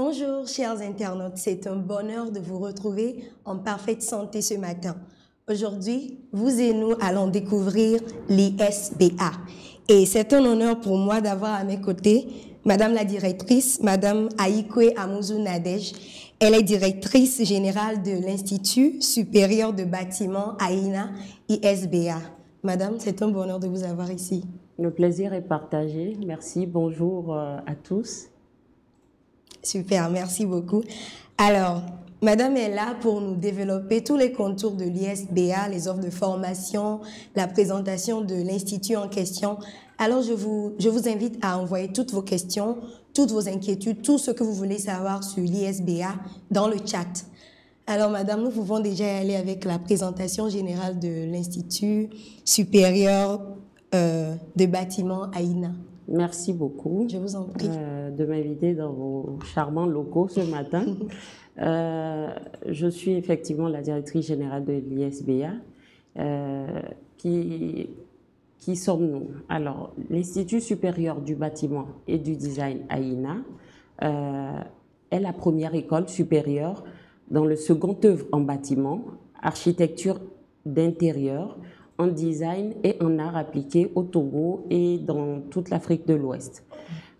Bonjour chers internautes, c'est un bonheur de vous retrouver en parfaite santé ce matin. Aujourd'hui, vous et nous allons découvrir l'ISBA. Et c'est un honneur pour moi d'avoir à mes côtés Madame la directrice, Madame Aïkwe Amouzou Nadej. Elle est directrice générale de l'Institut supérieur de bâtiment AINA ISBA. Madame, c'est un bonheur de vous avoir ici. Le plaisir est partagé. Merci, bonjour à tous. Super, merci beaucoup. Alors, Madame est là pour nous développer tous les contours de l'ISBA, les offres de formation, la présentation de l'institut en question. Alors, je vous invite à envoyer toutes vos questions, toutes vos inquiétudes, tout ce que vous voulez savoir sur l'ISBA dans le chat. Alors, Madame, nous pouvons déjà aller avec la présentation générale de l'Institut supérieur de bâtiment AINA. Merci beaucoup. Je vous en prie. De m'inviter dans vos charmants locaux ce matin. Je suis effectivement la directrice générale de l'ISBA. Qui sommes-nous? Alors, l'Institut supérieur du bâtiment et du design AINA est la première école supérieure dans le second œuvre en bâtiment, architecture d'intérieur, en design et en art appliqué au Togo et dans toute l'Afrique de l'Ouest.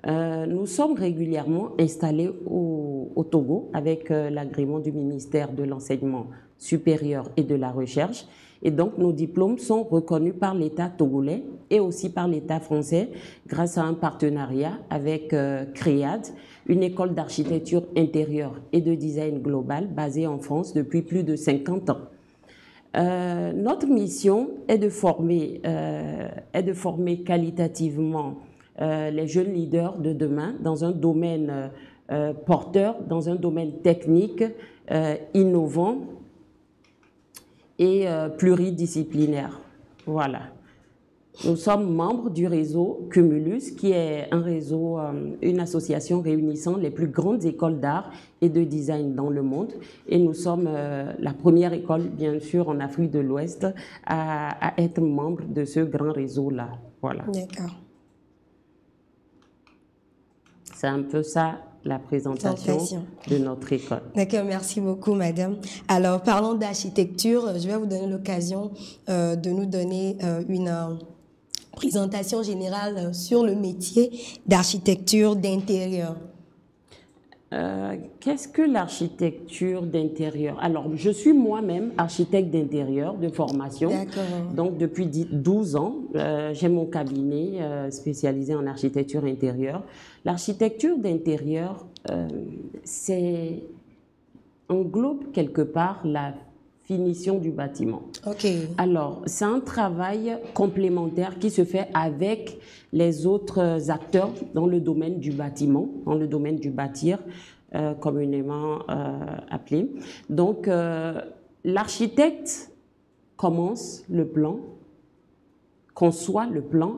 Nous sommes régulièrement installés au Togo avec l'agrément du ministère de l'Enseignement supérieur et de la Recherche. Et donc, nos diplômes sont reconnus par l'État togolais et aussi par l'État français grâce à un partenariat avec CREAD, une école d'architecture intérieure et de design global basée en France depuis plus de 50 ans. Notre mission est de former qualitativement les jeunes leaders de demain dans un domaine porteur, dans un domaine technique, innovant et pluridisciplinaire. Voilà. Nous sommes membres du réseau Cumulus, qui est un réseau, une association réunissant les plus grandes écoles d'art et de design dans le monde. Et nous sommes la première école, bien sûr, en Afrique de l'Ouest à être membre de ce grand réseau-là. Voilà. D'accord. C'est un peu ça, la présentation de notre école. D'accord, merci beaucoup, madame. Alors, parlons d'architecture. Je vais vous donner l'occasion de nous donner une présentation générale sur le métier d'architecture d'intérieur. Qu'est-ce que l'architecture d'intérieur? Alors, je suis moi-même architecte d'intérieur de formation. D'accord. Donc, depuis 12 ans, j'ai mon cabinet spécialisé en architecture intérieure. L'architecture d'intérieur, englobe quelque part la finition du bâtiment. Ok. Alors, c'est un travail complémentaire qui se fait avec les autres acteurs dans le domaine du bâtiment, dans le domaine du bâtir, communément appelé. Donc, l'architecte commence le plan, conçoit le plan.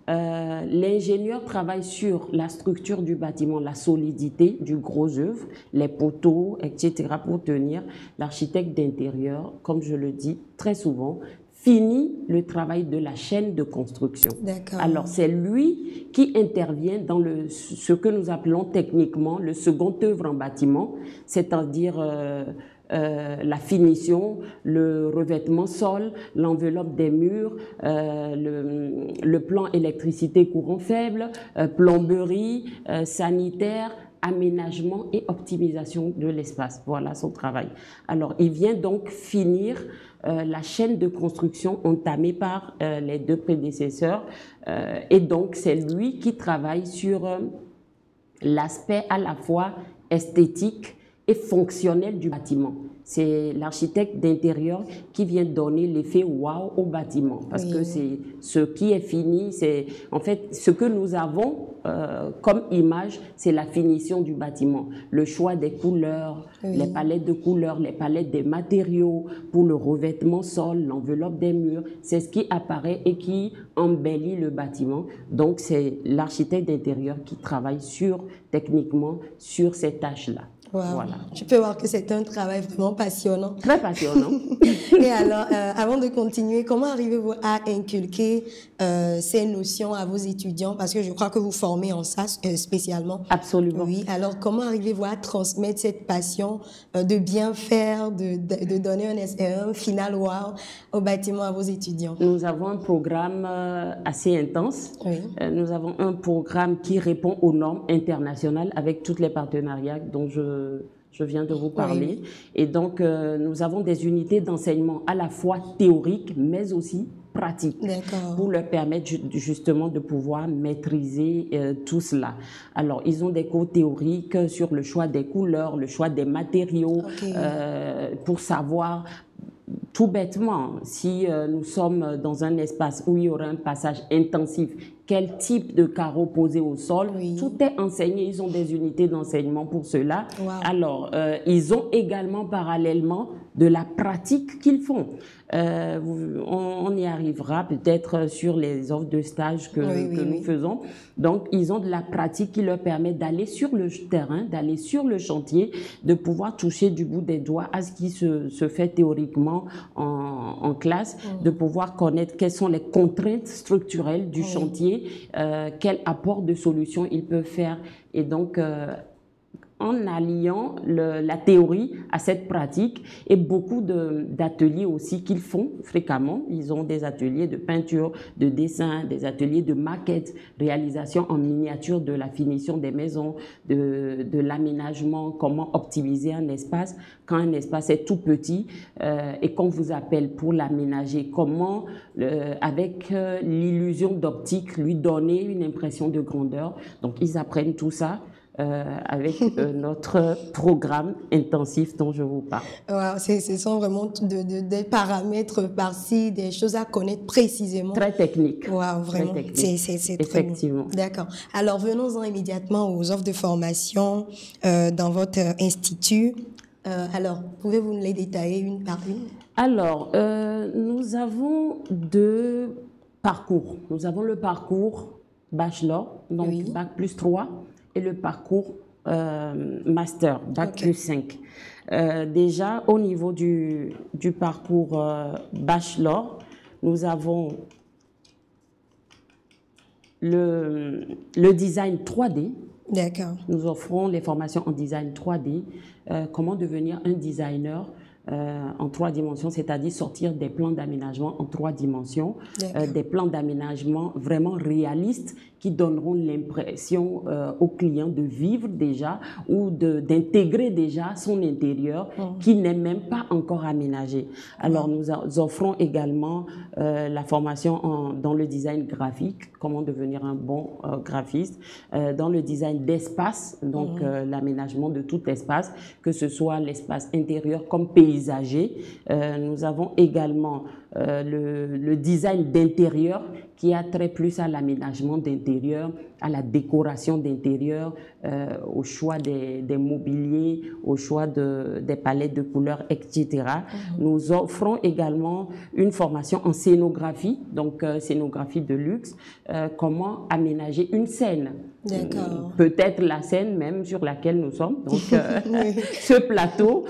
L'ingénieur travaille sur la structure du bâtiment, la solidité du gros œuvre, les poteaux, etc. pour tenir. L'architecte d'intérieur, comme je le dis très souvent, finit le travail de la chaîne de construction. Alors, c'est lui qui intervient dans ce que nous appelons techniquement le second œuvre en bâtiment, c'est-à-dire la finition, le revêtement sol, l'enveloppe des murs, le plan électricité courant faible, plomberie, sanitaire, aménagement et optimisation de l'espace. Voilà son travail. Alors, il vient donc finir la chaîne de construction entamée par les deux prédécesseurs. Et donc, c'est lui qui travaille sur l'aspect à la fois esthétique et fonctionnel du bâtiment. C'est l'architecte d'intérieur qui vient donner l'effet wow au bâtiment. Parce que c'est ce qui est fini, c'est en fait ce que nous avons comme image, c'est la finition du bâtiment. Le choix des couleurs, les palettes de couleurs, les palettes des matériaux pour le revêtement sol, l'enveloppe des murs, c'est ce qui apparaît et qui embellit le bâtiment. Donc c'est l'architecte d'intérieur qui travaille techniquement sur ces tâches-là. Wow. Voilà. Je peux voir que c'est un travail vraiment passionnant. Très passionnant. Et alors, avant de continuer, comment arrivez-vous à inculquer ces notions à vos étudiants? Parce que je crois que vous formez en ça spécialement. Absolument. Oui. Alors, comment arrivez-vous à transmettre cette passion de bien faire, de donner un final wow au bâtiment à vos étudiants? Nous avons un programme assez intense. Oui. Nous avons un programme qui répond aux normes internationales avec tous les partenariats dont je viens de vous parler. Oui. Et donc, nous avons des unités d'enseignement à la fois théoriques, mais aussi pratiques, pour leur permettre justement de pouvoir maîtriser tout cela. Alors, ils ont des cours théoriques sur le choix des couleurs, le choix des matériaux, pour savoir. Tout bêtement, si nous sommes dans un espace où il y aura un passage intensif, quel type de carreau poser au sol, tout est enseigné, ils ont des unités d'enseignement pour cela. Wow. Alors, ils ont également parallèlement de la pratique qu'ils font. On y arrivera peut-être sur les offres de stage que nous faisons. Donc, ils ont de la pratique qui leur permet d'aller sur le terrain, d'aller sur le chantier, de pouvoir toucher du bout des doigts à ce qui se fait théoriquement en classe, de pouvoir connaître quelles sont les contraintes structurelles du chantier, quel apport de solutions ils peuvent faire. Et donc, en alliant la théorie à cette pratique et beaucoup d'ateliers aussi qu'ils font fréquemment. Ils ont des ateliers de peinture, de dessin, des ateliers de maquette, réalisation en miniature de la finition des maisons, de l'aménagement, comment optimiser un espace quand un espace est tout petit et qu'on vous appelle pour l'aménager, comment avec l'illusion d'optique lui donner une impression de grandeur. Donc ils apprennent tout ça. Avec notre programme intensif dont je vous parle. Wow, ce sont vraiment des paramètres par-ci, des choses à connaître précisément. Très technique. Wow, vraiment. C'est très effectivement. Bon. D'accord. Alors, venons-en immédiatement aux offres de formation dans votre institut. Alors, pouvez-vous nous les détailler une par une? Alors, nous avons deux parcours. Nous avons le parcours bachelor, donc Bac plus 3, et le parcours master, Bac plus 5. Déjà, au niveau du parcours bachelor, nous avons le design 3D. D'accord. Nous offrons les formations en design 3D, comment devenir un designer en 3 dimensions, c'est-à-dire sortir des plans d'aménagement en 3 dimensions, des plans d'aménagement vraiment réalistes qui donneront l'impression aux clients de vivre déjà ou d'intégrer déjà son intérieur qui n'est même pas encore aménagé. Alors nous offrons également la formation dans le design graphique, comment devenir un bon graphiste, dans le design d'espace, donc l'aménagement de tout espace, que ce soit l'espace intérieur comme paysager. Nous avons également le design d'intérieur qui a trait plus à l'aménagement d'intérieur, à la décoration d'intérieur, au choix des mobiliers, au choix des palettes de couleurs, etc. Nous offrons également une formation en scénographie, donc scénographie de luxe, comment aménager une scène. Peut-être la scène même sur laquelle nous sommes. Donc, ce plateau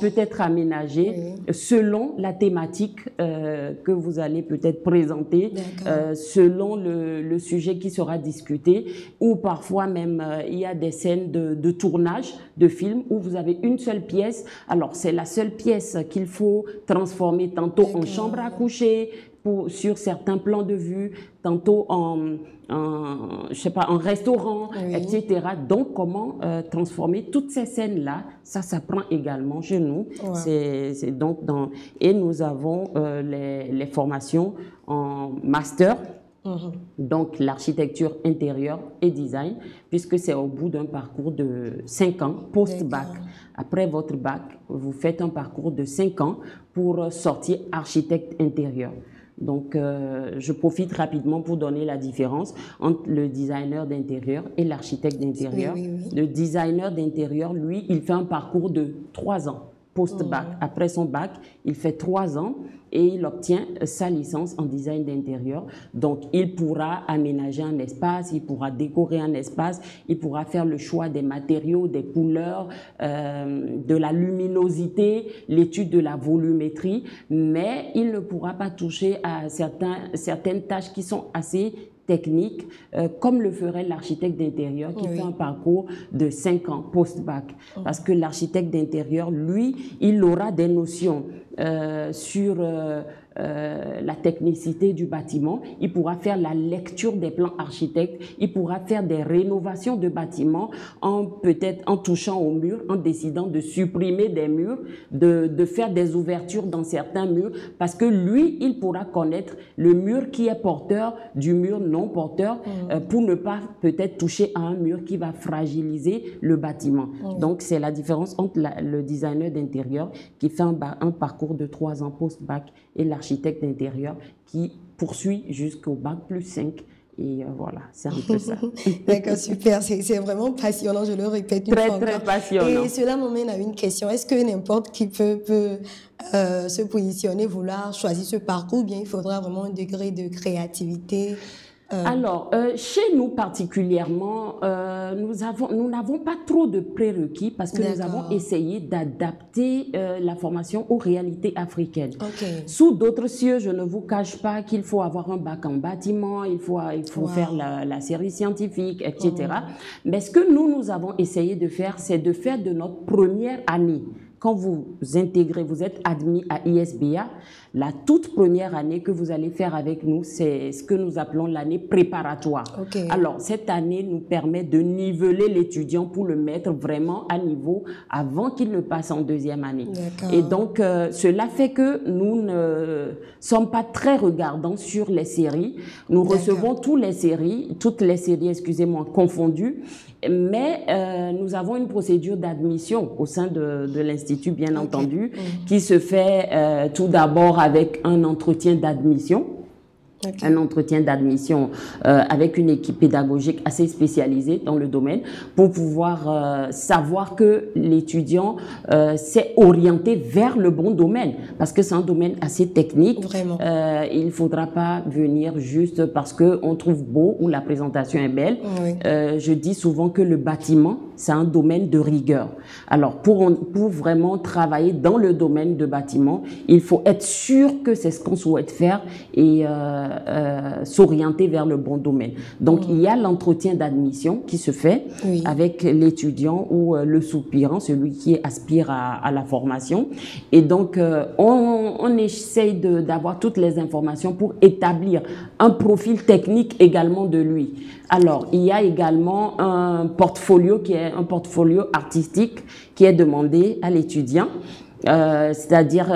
peut être aménagé selon la thématique que vous allez peut-être présenter, selon le sujet qui sera discuté, ou parfois même il y a des scènes de tournage de films où vous avez une seule pièce. Alors, c'est la seule pièce qu'il faut transformer tantôt en chambre à coucher, sur certains plans de vue, tantôt en restaurant, etc. Donc, comment transformer toutes ces scènes-là, ça s'apprend également chez nous. Et nous avons les formations en master, donc l'architecture intérieure et design, puisque c'est au bout d'un parcours de 5 ans, post-bac. Après votre bac, vous faites un parcours de 5 ans pour sortir architecte intérieur. Donc, je profite rapidement pour donner la différence entre le designer d'intérieur et l'architecte d'intérieur. Le designer d'intérieur, lui, il fait un parcours de 3 ans. post-bac. Après son bac, il fait 3 ans et il obtient sa licence en design d'intérieur. Donc, il pourra aménager un espace, il pourra décorer un espace, il pourra faire le choix des matériaux, des couleurs, de la luminosité, l'étude de la volumétrie, mais il ne pourra pas toucher à certaines tâches qui sont assez technique, comme le ferait l'architecte d'intérieur qui fait un parcours de 5 ans post-bac. Parce que l'architecte d'intérieur, lui, il aura des notions sur la technicité du bâtiment, il pourra faire la lecture des plans architectes, il pourra faire des rénovations de bâtiments peut-être en touchant aux murs, en décidant de supprimer des murs, de faire des ouvertures dans certains murs, parce que lui, il pourra connaître le mur qui est porteur du mur non porteur pour ne pas peut-être toucher à un mur qui va fragiliser le bâtiment. Donc, c'est la différence entre le designer d'intérieur qui fait un parcours de 3 ans post-bac et l'architecte d'intérieur qui poursuit jusqu'au bac plus 5. Et voilà, c'est un peu ça. D'accord, super. C'est vraiment passionnant, je le répète une fois. Très passionnant. Et cela m'amène à une question. Est-ce que n'importe qui peut se positionner, vouloir choisir ce parcours, ou bien il faudra vraiment un degré de créativité? Alors, chez nous particulièrement, nous n'avons pas trop de prérequis parce que nous avons essayé d'adapter la formation aux réalités africaines. Sous d'autres cieux, je ne vous cache pas qu'il faut avoir un bac en bâtiment, il faut faire la série scientifique, etc. Mais ce que nous avons essayé de faire, c'est de faire de notre première année. Quand vous intégrez, vous êtes admis à ISBA, la toute première année que vous allez faire avec nous, c'est ce que nous appelons l'année préparatoire. Alors, cette année nous permet de niveler l'étudiant pour le mettre vraiment à niveau avant qu'il ne passe en deuxième année. Et donc, cela fait que nous ne sommes pas très regardants sur les séries. Nous recevons toutes les séries, excusez-moi, confondues. Mais nous avons une procédure d'admission au sein de l'Institut, bien entendu, qui se fait tout d'abord avec un entretien d'admission. Un entretien d'admission avec une équipe pédagogique assez spécialisée dans le domaine pour pouvoir savoir que l'étudiant s'est orienté vers le bon domaine parce que c'est un domaine assez technique. Il ne faudra pas venir juste parce qu'on trouve beau ou la présentation est belle. Je dis souvent que le bâtiment, c'est un domaine de rigueur. Alors, pour vraiment travailler dans le domaine de bâtiment, il faut être sûr que c'est ce qu'on souhaite faire et s'orienter vers le bon domaine. Donc, il y a l'entretien d'admission qui se fait avec l'étudiant ou le soupirant, celui qui aspire à la formation. Et donc, on essaye d'avoir toutes les informations pour établir un profil technique également de lui. Alors, il y a également un portfolio qui est un portfolio artistique qui est demandé à l'étudiant. C'est-à-dire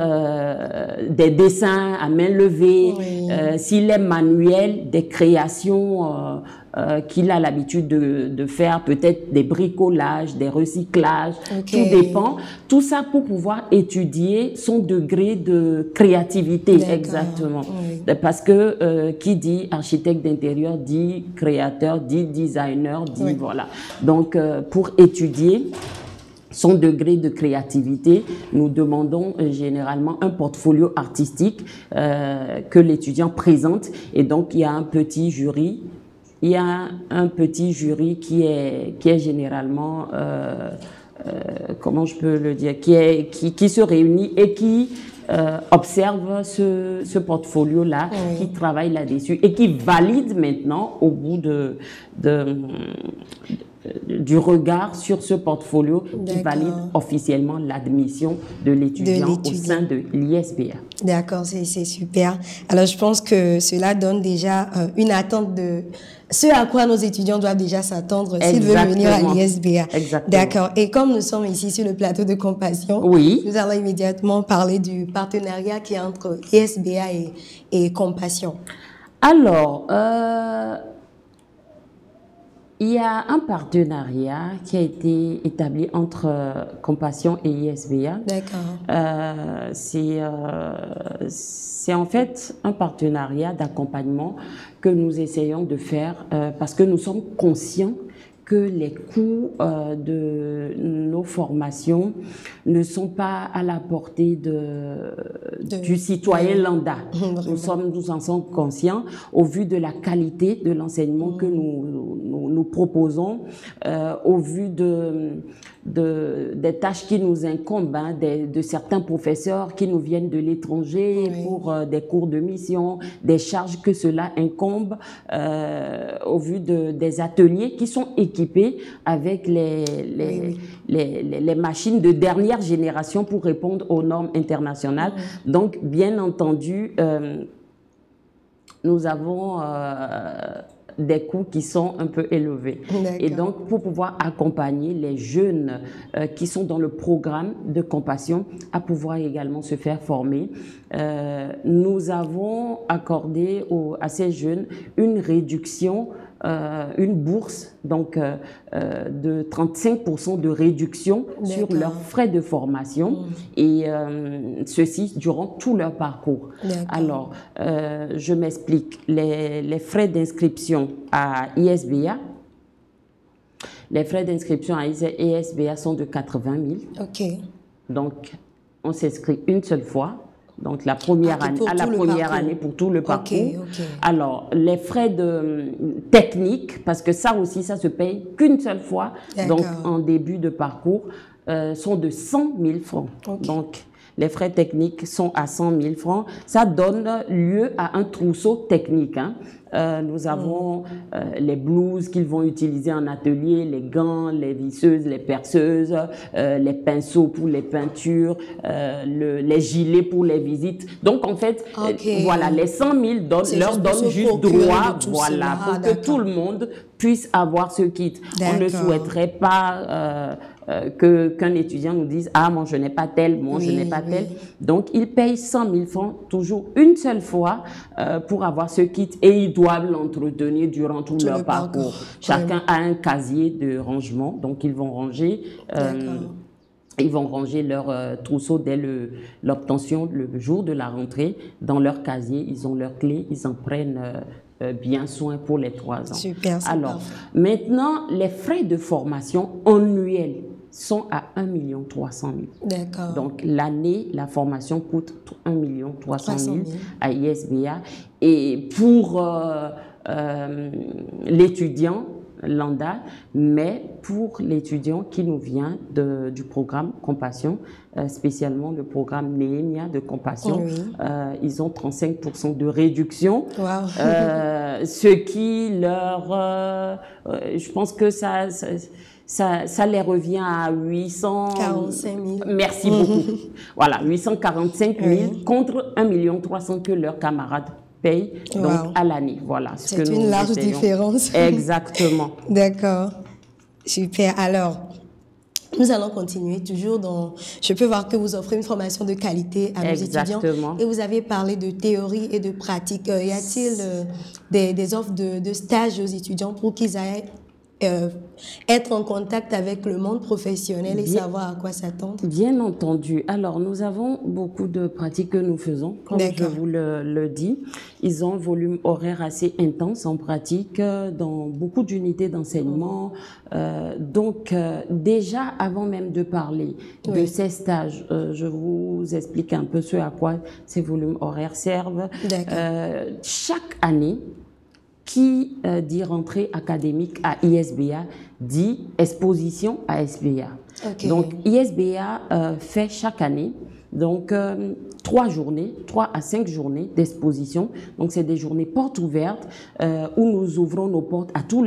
des dessins à main levée, s'il est manuel, des créations qu'il a l'habitude de faire, peut-être des bricolages, des recyclages, tout dépend. Tout ça pour pouvoir étudier son degré de créativité, exactement. Parce que qui dit architecte d'intérieur dit créateur, dit designer, dit voilà. Donc pour étudier son degré de créativité, nous demandons généralement un portfolio artistique que l'étudiant présente. Et donc, il y a un petit jury. Il y a un petit jury qui est généralement, comment je peux le dire, qui se réunit et qui observe ce portfolio-là, qui travaille là-dessus et qui valide maintenant au bout du regard sur ce portfolio, qui valide officiellement l'admission de l'étudiant au sein de l'ISBA. D'accord, c'est super. Alors, je pense que cela donne déjà une attente de ce à quoi nos étudiants doivent déjà s'attendre s'ils veulent venir à l'ISBA. D'accord. Et comme nous sommes ici sur le plateau de Compassion, nous allons immédiatement parler du partenariat qui est entre l'ISBA et Compassion. Alors, il y a un partenariat qui a été établi entre Compassion et ISBA. D'accord. C'est en fait un partenariat d'accompagnement que nous essayons de faire parce que nous sommes conscients que les coûts de nos formations ne sont pas à la portée du citoyen lambda. Nous en sommes conscients au vu de la qualité de l'enseignement que nous proposons, au vu des tâches qui nous incombent, hein, de certains professeurs qui nous viennent de l'étranger pour des cours de mission, des charges que cela incombe, au vu des ateliers qui sont équipés avec les machines de dernière génération pour répondre aux normes internationales. Donc, bien entendu, nous avons des coûts qui sont un peu élevés. Et donc, pour pouvoir accompagner les jeunes qui sont dans le programme de compassion à pouvoir également se faire former, nous avons accordé à ces jeunes une réduction, une bourse donc de 35% de réduction sur leurs frais de formation et ceci durant tout leur parcours. Alors, je m'explique. Les frais d'inscription à ISBA, les frais d'inscription à ISBA sont de 80 000. Donc, on s'inscrit une seule fois. Donc, la première année, à la première année pour tout le parcours. Alors, les frais techniques, parce que ça aussi, ça se paye qu'une seule fois, donc en début de parcours, sont de 100 000 francs. Donc, les frais techniques sont à 100 000 francs. Ça donne lieu à un trousseau technique, hein. Nous avons les blouses qu'ils vont utiliser en atelier, les gants, les visseuses, les perceuses, les pinceaux pour les peintures, les gilets pour les visites. Donc, en fait, voilà, les 100 000 leur donnent juste droit, voilà, pour que tout le monde puisse avoir ce kit. On ne souhaiterait pas qu'un étudiant nous dise « Ah, moi, je n'ai pas tel, moi, je n'ai pas tel. » Donc, ils payent 100 000 francs toujours une seule fois pour avoir ce kit et ils doivent l'entretenir durant tout leur parcours. Chacun a un casier de rangement, donc ils vont ranger. Ils vont ranger leur trousseau dès l'obtention, le jour de la rentrée, dans leur casier. Ils ont leurs clés, ils en prennent bien soin pour les 3 ans. Super, alors, maintenant, les frais de formation annuels sont à 1 300 000. D'accord. Donc, l'année, la formation coûte 1 300 000 à ISBA. Et pour l'étudiant lambda, mais pour l'étudiant qui nous vient du programme Compassion, spécialement le programme Néhémia de Compassion, ils ont 35% de réduction, ce qui leur... je pense que ça les revient à 845 000. Merci beaucoup. Voilà, 845 000 contre 1 300 000 que leurs camarades payent donc à l'année. Voilà. C'est une large différence. Exactement. D'accord. Super. Alors, nous allons continuer toujours dans... Je peux voir que vous offrez une formation de qualité à nos étudiants. Et vous avez parlé de théorie et de pratique. Y a-t-il des offres de stage aux étudiants pour qu'ils aillent être en contact avec le monde professionnel et savoir à quoi s'attendre? Bien entendu. Alors, nous avons beaucoup de pratiques que nous faisons, comme je vous le dis. Ils ont un volume horaire assez intense en pratique dans beaucoup d'unités d'enseignement. Donc, déjà, avant même de parler de ces stages, je vous explique un peu ce à quoi ces volumes horaires servent. Chaque année, qui dit rentrée académique à ISBA, dit exposition à SBA. Donc, ISBA fait chaque année donc 3 à 5 journées d'exposition. Donc, c'est des journées portes ouvertes où nous ouvrons nos portes à tout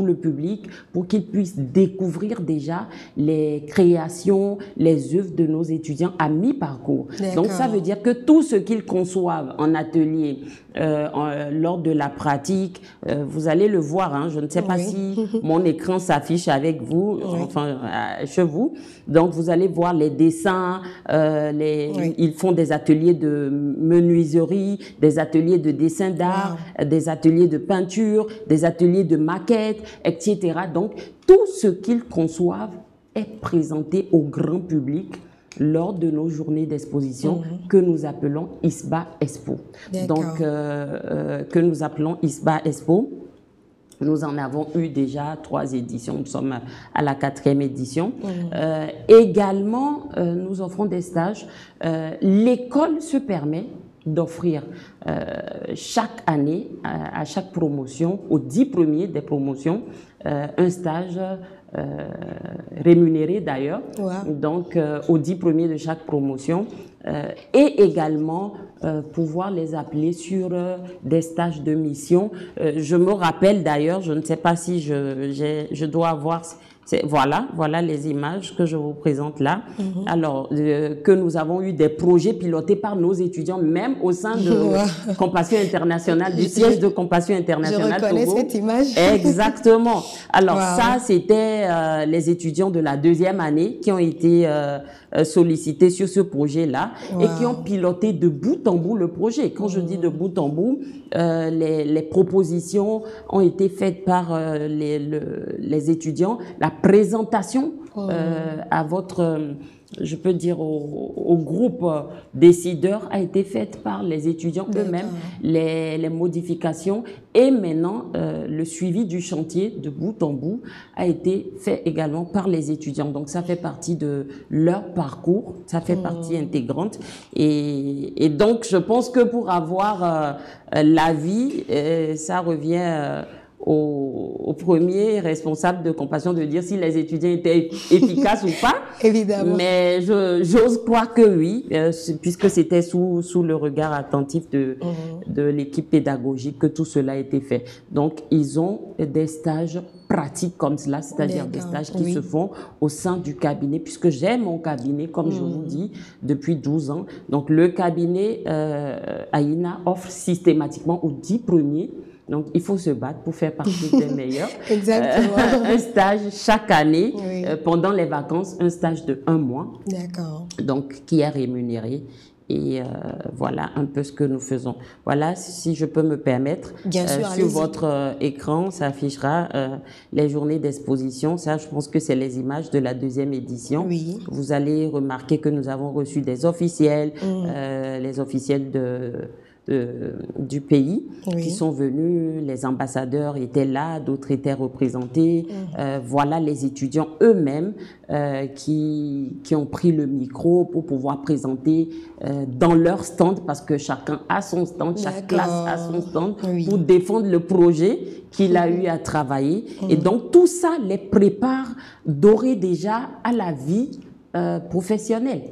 le public pour qu'ils puissent découvrir déjà les créations, les œuvres de nos étudiants à mi-parcours. Donc, ça veut dire que tout ce qu'ils conçoivent en atelier, lors de la pratique, vous allez le voir, hein, je ne sais pas si mon écran s'affiche avec vous, enfin, chez vous. Donc, vous allez voir les dessins, ils font des ateliers de menuiserie, des ateliers de dessin d'art, des ateliers de peinture, des ateliers de maquettes, etc. Donc, tout ce qu'ils conçoivent est présenté au grand public lors de nos journées d'exposition que nous appelons ISBA Expo. Donc, que nous appelons ISBA Expo. Nous en avons eu déjà 3 éditions, nous sommes à la 4e édition. Également, nous offrons des stages. L'école se permet d'offrir chaque année, à chaque promotion, aux 10 premiers des promotions, un stage rémunéré d'ailleurs, donc aux 10 premiers de chaque promotion, et également pouvoir les appeler sur des stages de mission. Je me rappelle d'ailleurs, je ne sais pas si je dois avoir... Voilà les images que je vous présente là. Alors, que nous avons eu des projets pilotés par nos étudiants, même au sein de Compassion Internationale, du siège de Compassion Internationale. Je reconnais cette image. Exactement. Alors, ça, c'était les étudiants de la 2e année qui ont été sollicités sur ce projet-là et qui ont piloté de bout en bout le projet. Quand je dis de bout en bout, les propositions ont été faites par les étudiants. La présentation à votre, je peux dire, au groupe décideur a été faite par les étudiants eux-mêmes, les modifications et maintenant le suivi du chantier de bout en bout a été fait également par les étudiants. Donc ça fait partie de leur parcours, ça fait partie intégrante et donc je pense que pour avoir l'avis, ça revient... au premier responsable de Compassion de dire si les étudiants étaient efficaces ou pas. Évidemment. Mais j'ose croire que oui, puisque c'était sous le regard attentif de l'équipe pédagogique que tout cela a été fait. Donc, ils ont des stages pratiques comme cela, c'est-à-dire des stages qui se font au sein du cabinet, puisque j'ai mon cabinet, comme je vous dis, depuis 12 ans. Donc, le cabinet AINA offre systématiquement aux 10 premiers. Donc, il faut se battre pour faire partie des meilleurs. Exactement. Un stage chaque année, pendant les vacances, un stage de 1 mois. D'accord. Donc, qui est rémunéré. Et voilà un peu ce que nous faisons. Voilà, si je peux me permettre. Bien sûr, sur votre écran, ça affichera les journées d'exposition. Ça, je pense que c'est les images de la 2e édition. Oui. Vous allez remarquer que nous avons reçu des officiels, les officiels du pays qui sont venus, les ambassadeurs étaient là, d'autres étaient représentés. Voilà les étudiants eux-mêmes qui ont pris le micro pour pouvoir présenter dans leur stand, parce que chacun a son stand, chaque classe a son stand, pour défendre le projet qu'il a eu à travailler. Et donc tout ça les prépare d'ores et déjà à la vie professionnelle.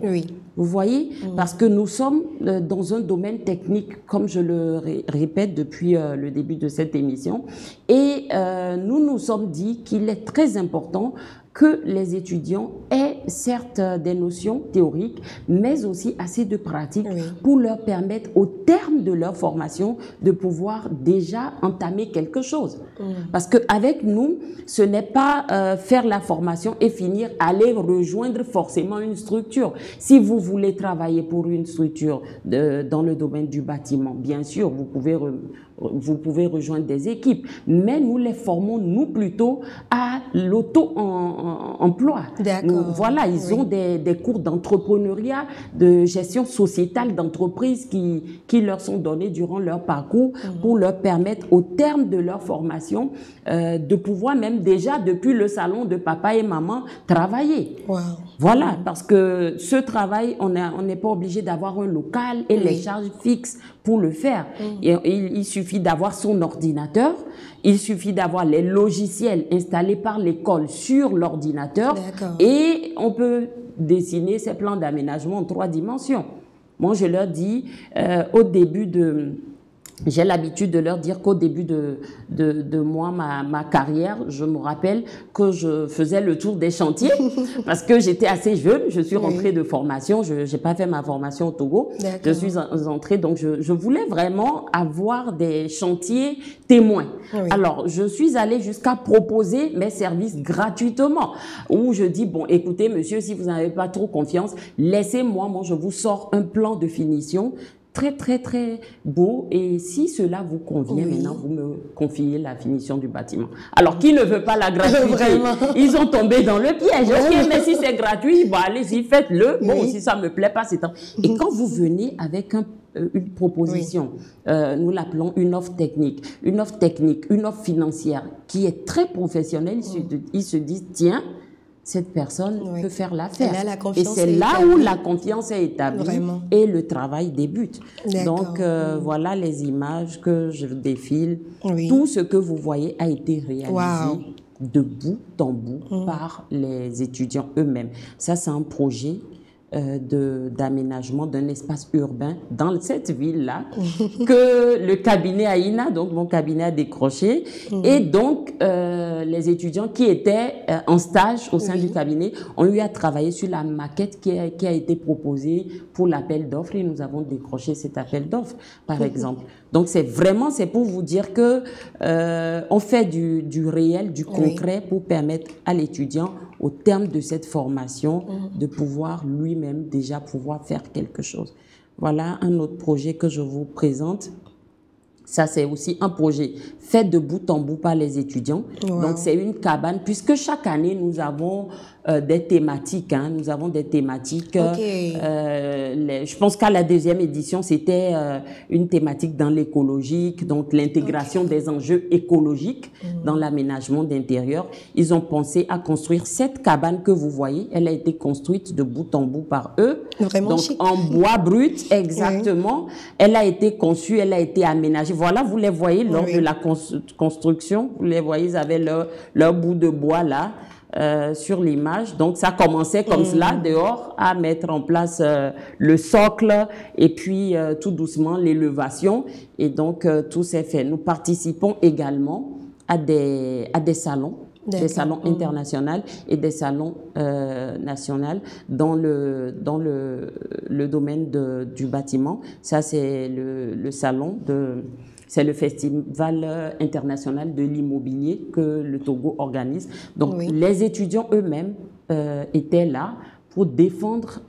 Vous voyez, parce que nous sommes dans un domaine technique, comme je le répète depuis le début de cette émission, et nous nous sommes dit qu'il est très important que les étudiants aient certes des notions théoriques, mais aussi assez de pratique pour leur permettre, au terme de leur formation, de pouvoir déjà entamer quelque chose. Parce qu'avec nous, ce n'est pas faire la formation et finir, aller rejoindre forcément une structure. Si vous voulez travailler pour une structure dans le domaine du bâtiment, bien sûr, vous pouvez rejoindre des équipes, mais nous les formons, nous, plutôt à l'auto-emploi. Voilà, ils ont des cours d'entrepreneuriat, de gestion sociétale d'entreprise qui leur sont donnés durant leur parcours pour leur permettre, au terme de leur formation, de pouvoir même déjà, depuis le salon de papa et maman, travailler. Voilà, parce que ce travail, on n'est pas obligé d'avoir un local et les charges fixes pour le faire. Et il suffit d'avoir son ordinateur, il suffit d'avoir les logiciels installés par l'école sur l'ordinateur et on peut dessiner ces plans d'aménagement en 3 dimensions. Moi, je leur dis au début j'ai l'habitude de leur dire qu'au début de moi, ma carrière, je me rappelle que je faisais le tour des chantiers parce que j'étais assez jeune. Je suis rentrée de formation. Je n'ai pas fait ma formation au Togo. Je suis entrée, donc je voulais vraiment avoir des chantiers témoins. Alors, je suis allée jusqu'à proposer mes services gratuitement, où je dis, bon, écoutez, monsieur, si vous n'avez pas trop confiance, laissez-moi, moi, je vous sors un plan de finition très, très, très beau. Et si cela vous convient, maintenant, vous me confiez la finition du bâtiment. Alors, qui ne veut pas la gratuité? Ils ont tombé dans le piège. Ok, mais si c'est gratuit, bon, allez-y, faites-le. Bon, si ça me plaît pas, c'est tant. Et quand vous venez avec un une proposition. Nous l'appelons une offre technique, une offre financière qui est très professionnelle. Ils se disent, tiens, cette personne peut faire l'affaire. Et c'est là où la confiance est établie. Vraiment. Et le travail débute. Donc, voilà les images que je défile. Tout ce que vous voyez a été réalisé de bout en bout par les étudiants eux-mêmes. Ça, c'est un projet d'aménagement d'un espace urbain dans cette ville-là que le cabinet AINA, donc mon cabinet, a décroché. Et donc, les étudiants qui étaient en stage au sein du cabinet ont eu à travailler sur la maquette qui a été proposée pour l'appel d'offres et nous avons décroché cet appel d'offres, par exemple. Donc, c'est pour vous dire que on fait du réel, du concret pour permettre à l'étudiant, au terme de cette formation, de pouvoir lui-même déjà pouvoir faire quelque chose. Voilà un autre projet que je vous présente. Ça, c'est aussi un projet fait de bout en bout par les étudiants. Donc, c'est une cabane, puisque chaque année, nous avons des thématiques. Nous avons des thématiques. Je pense qu'à la deuxième édition, c'était une thématique dans l'écologique, donc l'intégration des enjeux écologiques dans l'aménagement d'intérieur. Ils ont pensé à construire cette cabane que vous voyez. Elle a été construite de bout en bout par eux. Vraiment donc, chic. En bois brut, exactement. Elle a été conçue, elle a été aménagée. Voilà, vous les voyez lors de la construction. Vous les voyez, ils avaient leur bout de bois là. Sur l'image. Donc, ça commençait comme cela, dehors, à mettre en place le socle et puis tout doucement l'élévation. Et donc, tout s'est fait. Nous participons également à des salons. Des salons internationaux et des salons nationaux dans le domaine du bâtiment. Ça, c'est le salon c'est le Festival international de l'immobilier que le Togo organise. Donc, les étudiants eux-mêmes étaient là pour défendre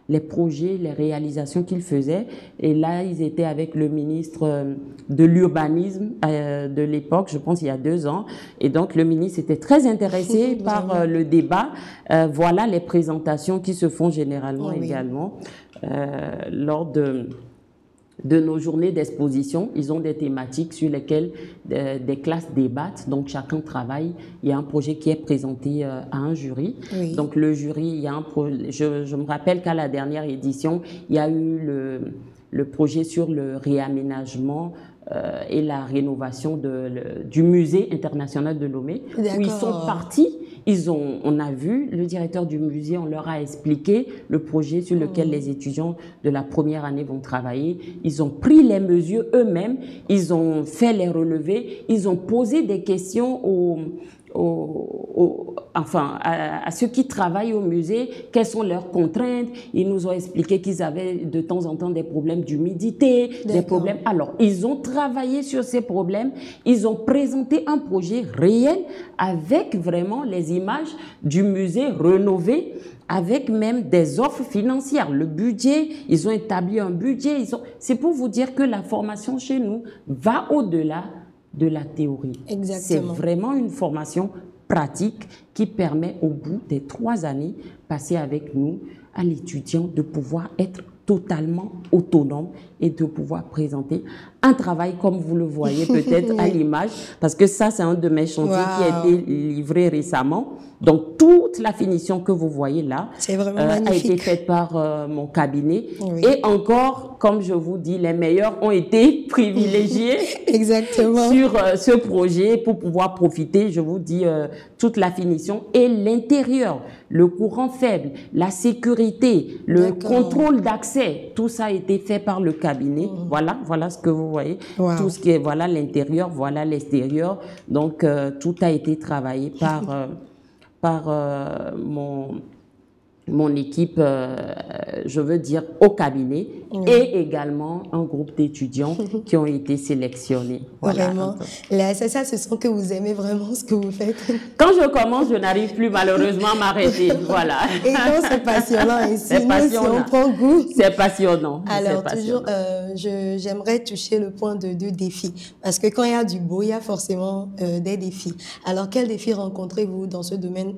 les projets, les réalisations qu'ils faisaient. Et là, ils étaient avec le ministre de l'urbanisme de l'époque, je pense il y a 2 ans. Et donc, le ministre était très intéressé par le débat. Voilà les présentations qui se font généralement également lors de nos journées d'exposition. Ils ont des thématiques sur lesquelles des classes débattent, donc chacun travaille. Il y a un projet qui est présenté à un jury. Donc le jury, il y a je me rappelle qu'à la dernière édition, il y a eu le projet sur le réaménagement et la rénovation du musée international de Lomé, où ils sont partis. On a vu le directeur du musée, on leur a expliqué le projet sur lequel les étudiants de la première année vont travailler. Ils ont pris les mesures eux-mêmes, ils ont fait les relevés, ils ont posé des questions à ceux qui travaillent au musée, quelles sont leurs contraintes. Ils nous ont expliqué qu'ils avaient de temps en temps des problèmes d'humidité, des problèmes. Alors, ils ont travaillé sur ces problèmes, ils ont présenté un projet réel avec vraiment les images du musée rénové, avec même des offres financières. Le budget, ils ont établi un budget. C'est pour vous dire que la formation chez nous va au-delà de la théorie. C'est vraiment une formation pratique qui permet au bout des 3 années passées avec nous à l'étudiant de pouvoir être totalement autonome et de pouvoir présenter un travail comme vous le voyez peut-être à l'image, parce que ça c'est un de mes chantiers qui a été livré récemment. Donc toute la finition que vous voyez là a été faite par mon cabinet. Et encore, comme je vous dis, les meilleurs ont été privilégiés sur ce projet pour pouvoir profiter, je vous dis, toute la finition et l'intérieur, le courant faible, la sécurité, le contrôle d'accès, tout ça a été fait par le cabinet. Voilà ce que vous voyez. Tout ce qui est, voilà l'intérieur, voilà l'extérieur. Donc tout a été travaillé par mon équipe, je veux dire, au cabinet, et également un groupe d'étudiants qui ont été sélectionnés. Vraiment. C'est ça, ce sont que vous aimez vraiment ce que vous faites. Quand je commence, je n'arrive plus malheureusement à m'arrêter. Voilà. Et donc, c'est passionnant. Et sinon, si on prend goût. C'est passionnant. Alors, toujours, j'aimerais toucher le point de défis. Parce que quand il y a du beau, il y a forcément des défis. Alors, quels défis rencontrez-vous dans ce domaine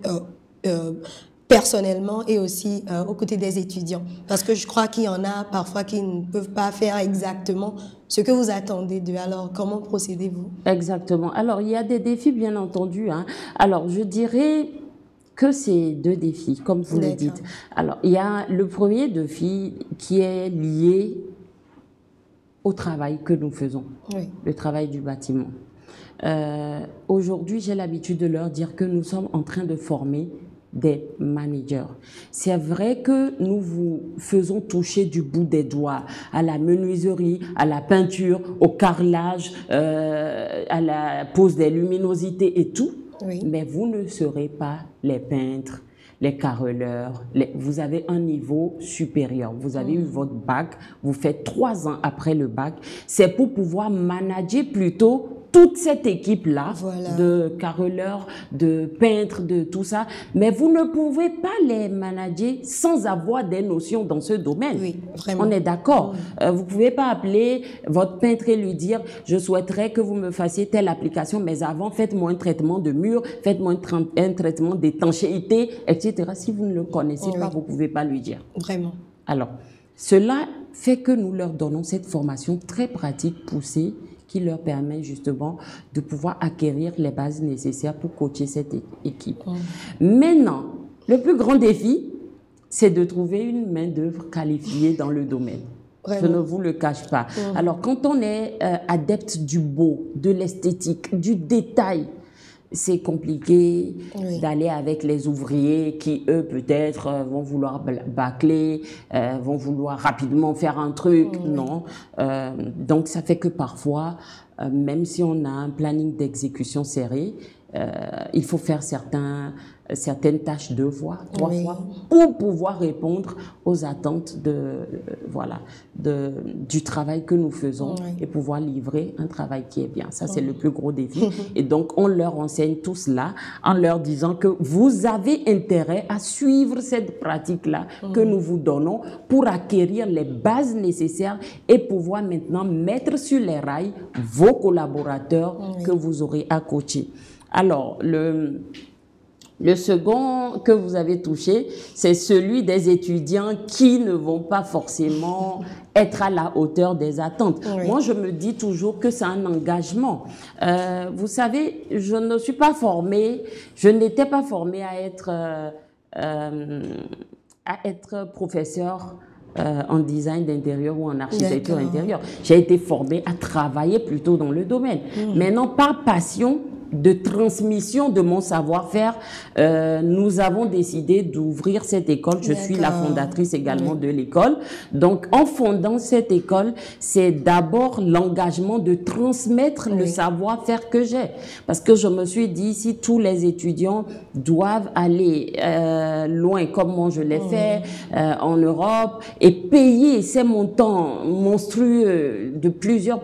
personnellement et aussi aux côtés des étudiants? Parce que je crois qu'il y en a parfois qui ne peuvent pas faire exactement ce que vous attendez d'eux. Alors, comment procédez-vous? Exactement. Alors, il y a des défis, bien entendu, hein. Alors, je dirais que c'est deux défis, comme vous le dites. Alors, il y a le premier défi qui est lié au travail que nous faisons, le travail du bâtiment. Aujourd'hui, j'ai l'habitude de leur dire que nous sommes en train de former des managers. C'est vrai que nous vous faisons toucher du bout des doigts à la menuiserie, à la peinture, au carrelage, à la pose des luminosités et tout, mais vous ne serez pas les peintres, les carreleurs. Vous avez un niveau supérieur. Vous avez eu votre bac, vous faites 3 ans après le bac. C'est pour pouvoir manager plutôt toute cette équipe-là, de carreleurs, de peintres, de tout ça. Mais vous ne pouvez pas les manager sans avoir des notions dans ce domaine. Oui, vraiment. On est d'accord. Vous ne pouvez pas appeler votre peintre et lui dire « Je souhaiterais que vous me fassiez telle application, mais avant, faites-moi un traitement de mur, faites-moi un traitement d'étanchéité, etc. » Si vous ne le connaissez pas, vous ne pouvez pas lui dire. Vraiment. Alors, cela fait que nous leur donnons cette formation très pratique, poussée, qui leur permet justement de pouvoir acquérir les bases nécessaires pour coacher cette équipe. Maintenant, le plus grand défi, c'est de trouver une main-d'œuvre qualifiée dans le domaine. Vraiment. Je ne vous le cache pas. Alors, quand on est adepte du beau, de l'esthétique, du détail, c'est compliqué d'aller avec les ouvriers qui, eux, peut-être, vont vouloir bâcler, vont vouloir rapidement faire un truc. Non. Donc, ça fait que parfois, même si on a un planning d'exécution serré, il faut faire certaines tâches 2 fois, 3 fois pour pouvoir répondre aux attentes du travail que nous faisons et pouvoir livrer un travail qui est bien. Ça, c'est le plus gros défi. Et donc, on leur enseigne tout cela en leur disant que vous avez intérêt à suivre cette pratique-là que nous vous donnons pour acquérir les bases nécessaires et pouvoir maintenant mettre sur les rails vos collaborateurs que vous aurez à coacher. Alors, le second que vous avez touché, c'est celui des étudiants qui ne vont pas forcément être à la hauteur des attentes. Moi, je me dis toujours que c'est un engagement. Vous savez, je ne suis pas formée, je n'étais pas formée à être professeur en design d'intérieur ou en architecture intérieure. J'ai été formée à travailler plutôt dans le domaine. Maintenant, par passion de transmission de mon savoir-faire, nous avons décidé d'ouvrir cette école. Je suis la fondatrice également de l'école. Donc, en fondant cette école, c'est d'abord l'engagement de transmettre le savoir-faire que j'ai. Parce que je me suis dit, si tous les étudiants doivent aller loin, comme moi je l'ai fait en Europe, et payer ces montants monstrueux de plusieurs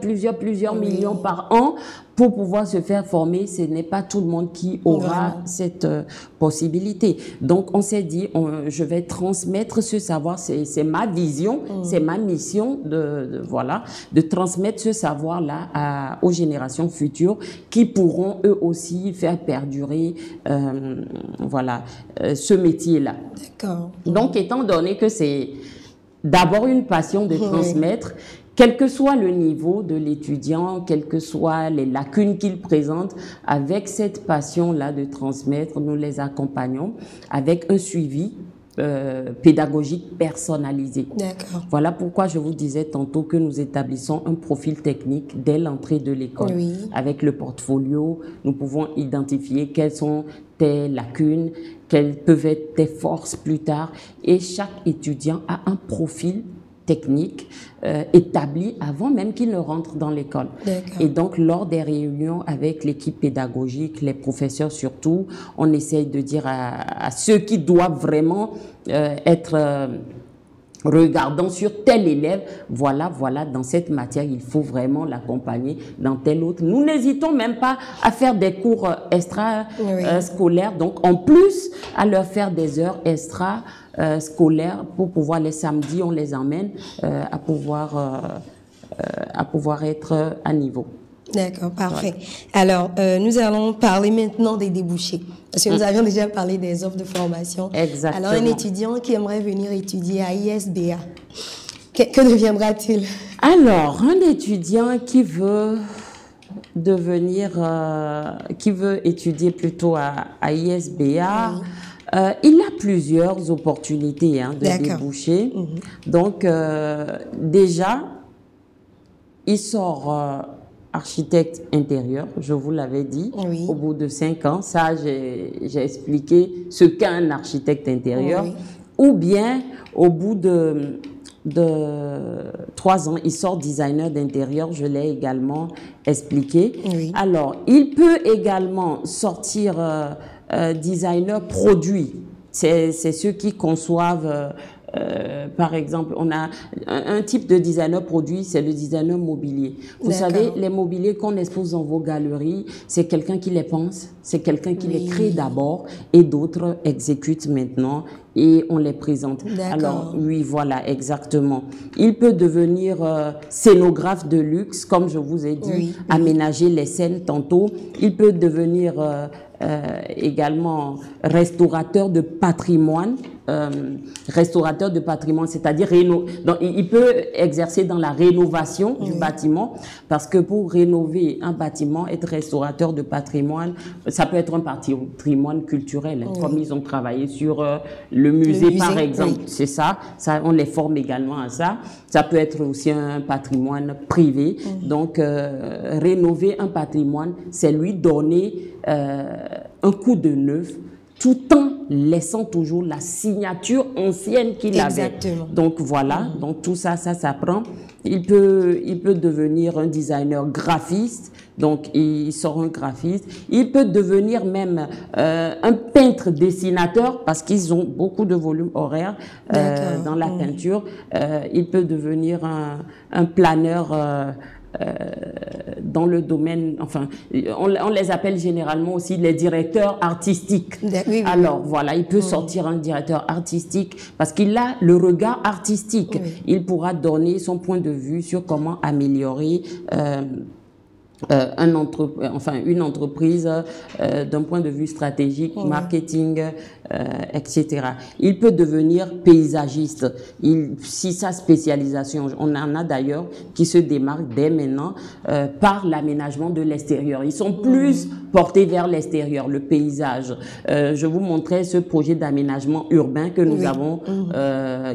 millions par an, pour pouvoir se faire former, ce n'est pas tout le monde qui aura cette possibilité. Donc, on s'est dit, je vais transmettre ce savoir, c'est ma vision, c'est ma mission de transmettre ce savoir-là aux générations futures qui pourront eux aussi faire perdurer ce métier-là. D'accord. Donc, étant donné que c'est d'abord une passion de transmettre, quel que soit le niveau de l'étudiant, quelles que soient les lacunes qu'il présente, avec cette passion-là de transmettre, nous les accompagnons avec un suivi pédagogique personnalisé. D'accord. Voilà pourquoi je vous disais tantôt que nous établissons un profil technique dès l'entrée de l'école. Avec le portfolio, nous pouvons identifier quelles sont tes lacunes, quelles peuvent être tes forces plus tard. Et chaque étudiant a un profil technique établi avant même qu'il ne rentre dans l'école. Et donc, lors des réunions avec l'équipe pédagogique, les professeurs surtout, on essaye de dire à ceux qui doivent vraiment être regardant sur tel élève, voilà, dans cette matière, il faut vraiment l'accompagner dans telle autre. Nous n'hésitons même pas à faire des cours extra scolaires, donc en plus à leur faire des heures extra scolaires pour pouvoir les samedis, on les emmène à pouvoir être à niveau. D'accord, parfait. Ouais. Alors, nous allons parler maintenant des débouchés. Parce que nous avions déjà parlé des offres de formation. Exactement. Alors, un étudiant qui aimerait venir étudier à ISBA, que deviendra-t-il? Alors, un étudiant qui veut étudier plutôt à ISBA, il a plusieurs opportunités de déboucher. Donc, déjà, il sort architecte intérieur, je vous l'avais dit, au bout de 5 ans. Ça, j'ai expliqué ce qu'est un architecte intérieur. Ou bien, au bout de 3 ans, il sort designer d'intérieur, je l'ai également expliqué. Alors, il peut également sortir designer produit. C'est ceux qui conçoivent, par exemple, on a un type de designer produit, c'est le designer mobilier. Vous savez, les mobiliers qu'on expose dans vos galeries, c'est quelqu'un qui les pense, c'est quelqu'un qui les crée d'abord et d'autres exécutent maintenant et on les présente. Alors, oui, voilà, exactement. Il peut devenir scénographe de luxe, comme je vous ai dit, aménager les scènes tantôt. Il peut devenir également restaurateur de patrimoine. C'est-à-dire il peut exercer dans la rénovation du bâtiment, parce que pour rénover un bâtiment, être restaurateur de patrimoine, ça peut être un patrimoine culturel, comme ils ont travaillé sur le musée par exemple, c'est ça, on les forme également à ça. Ça peut être aussi un patrimoine privé. Donc rénover un patrimoine, c'est lui donner un coup de neuf, tout en laissant toujours la signature ancienne qu'il avait. Donc voilà, donc tout ça, ça s'apprend. Il peut devenir un designer graphiste, donc il sort un graphiste. Il peut devenir même un peintre dessinateur, parce qu'ils ont beaucoup de volumes horaires dans la peinture. Il peut devenir un planeur dans le domaine, enfin, on les appelle généralement aussi les directeurs artistiques. Alors voilà, il peut sortir un directeur artistique parce qu'il a le regard artistique. Il pourra donner son point de vue sur comment améliorer une entreprise d'un point de vue stratégique, marketing, etc. Il peut devenir paysagiste. Si sa spécialisation, on en a d'ailleurs qui se démarquent dès maintenant par l'aménagement de l'extérieur. Ils sont plus portés vers l'extérieur, le paysage. Je vous montrais ce projet d'aménagement urbain que nous avons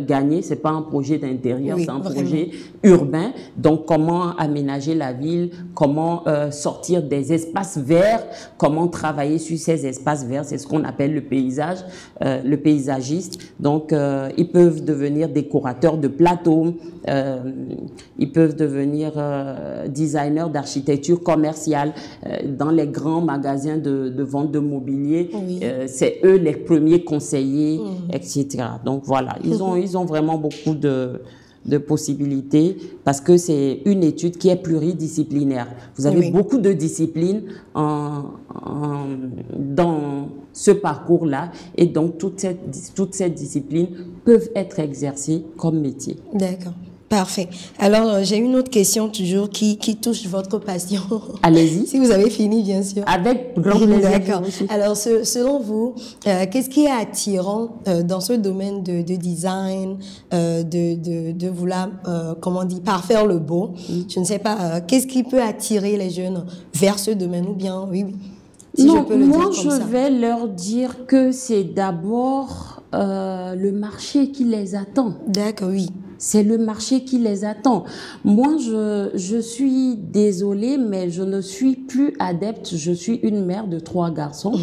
gagné. C'est pas un projet d'intérieur, c'est un projet urbain. Donc, comment aménager la ville, comment sortir des espaces verts, comment travailler sur ces espaces verts, c'est ce qu'on appelle le paysage, le paysagiste. Donc, ils peuvent devenir décorateurs de plateaux, ils peuvent devenir designers d'architecture commerciale dans les grands magasins de vente de mobilier. C'est eux les premiers conseillers, etc. Donc, voilà, ils ont vraiment beaucoup de possibilités, parce que c'est une étude qui est pluridisciplinaire. Vous avez beaucoup de disciplines dans ce parcours-là, et donc toutes ces disciplines peuvent être exercées comme métier. D'accord. Parfait. Alors, j'ai une autre question toujours qui touche votre passion. Allez-y. Si vous avez fini, bien sûr. Avec grand plaisir. D'accord. Alors, selon vous, qu'est-ce qui est attirant dans ce domaine de design, de vouloir, comment on dit, parfaire le beau? Je ne sais pas, qu'est-ce qui peut attirer les jeunes vers ce domaine, ou bien, si non, je peux le moi, dire comme ça. Je vais leur dire que c'est d'abord le marché qui les attend. D'accord, oui. C'est le marché qui les attend. Moi, je suis désolée, mais je ne suis plus adepte. Je suis une mère de 3 garçons.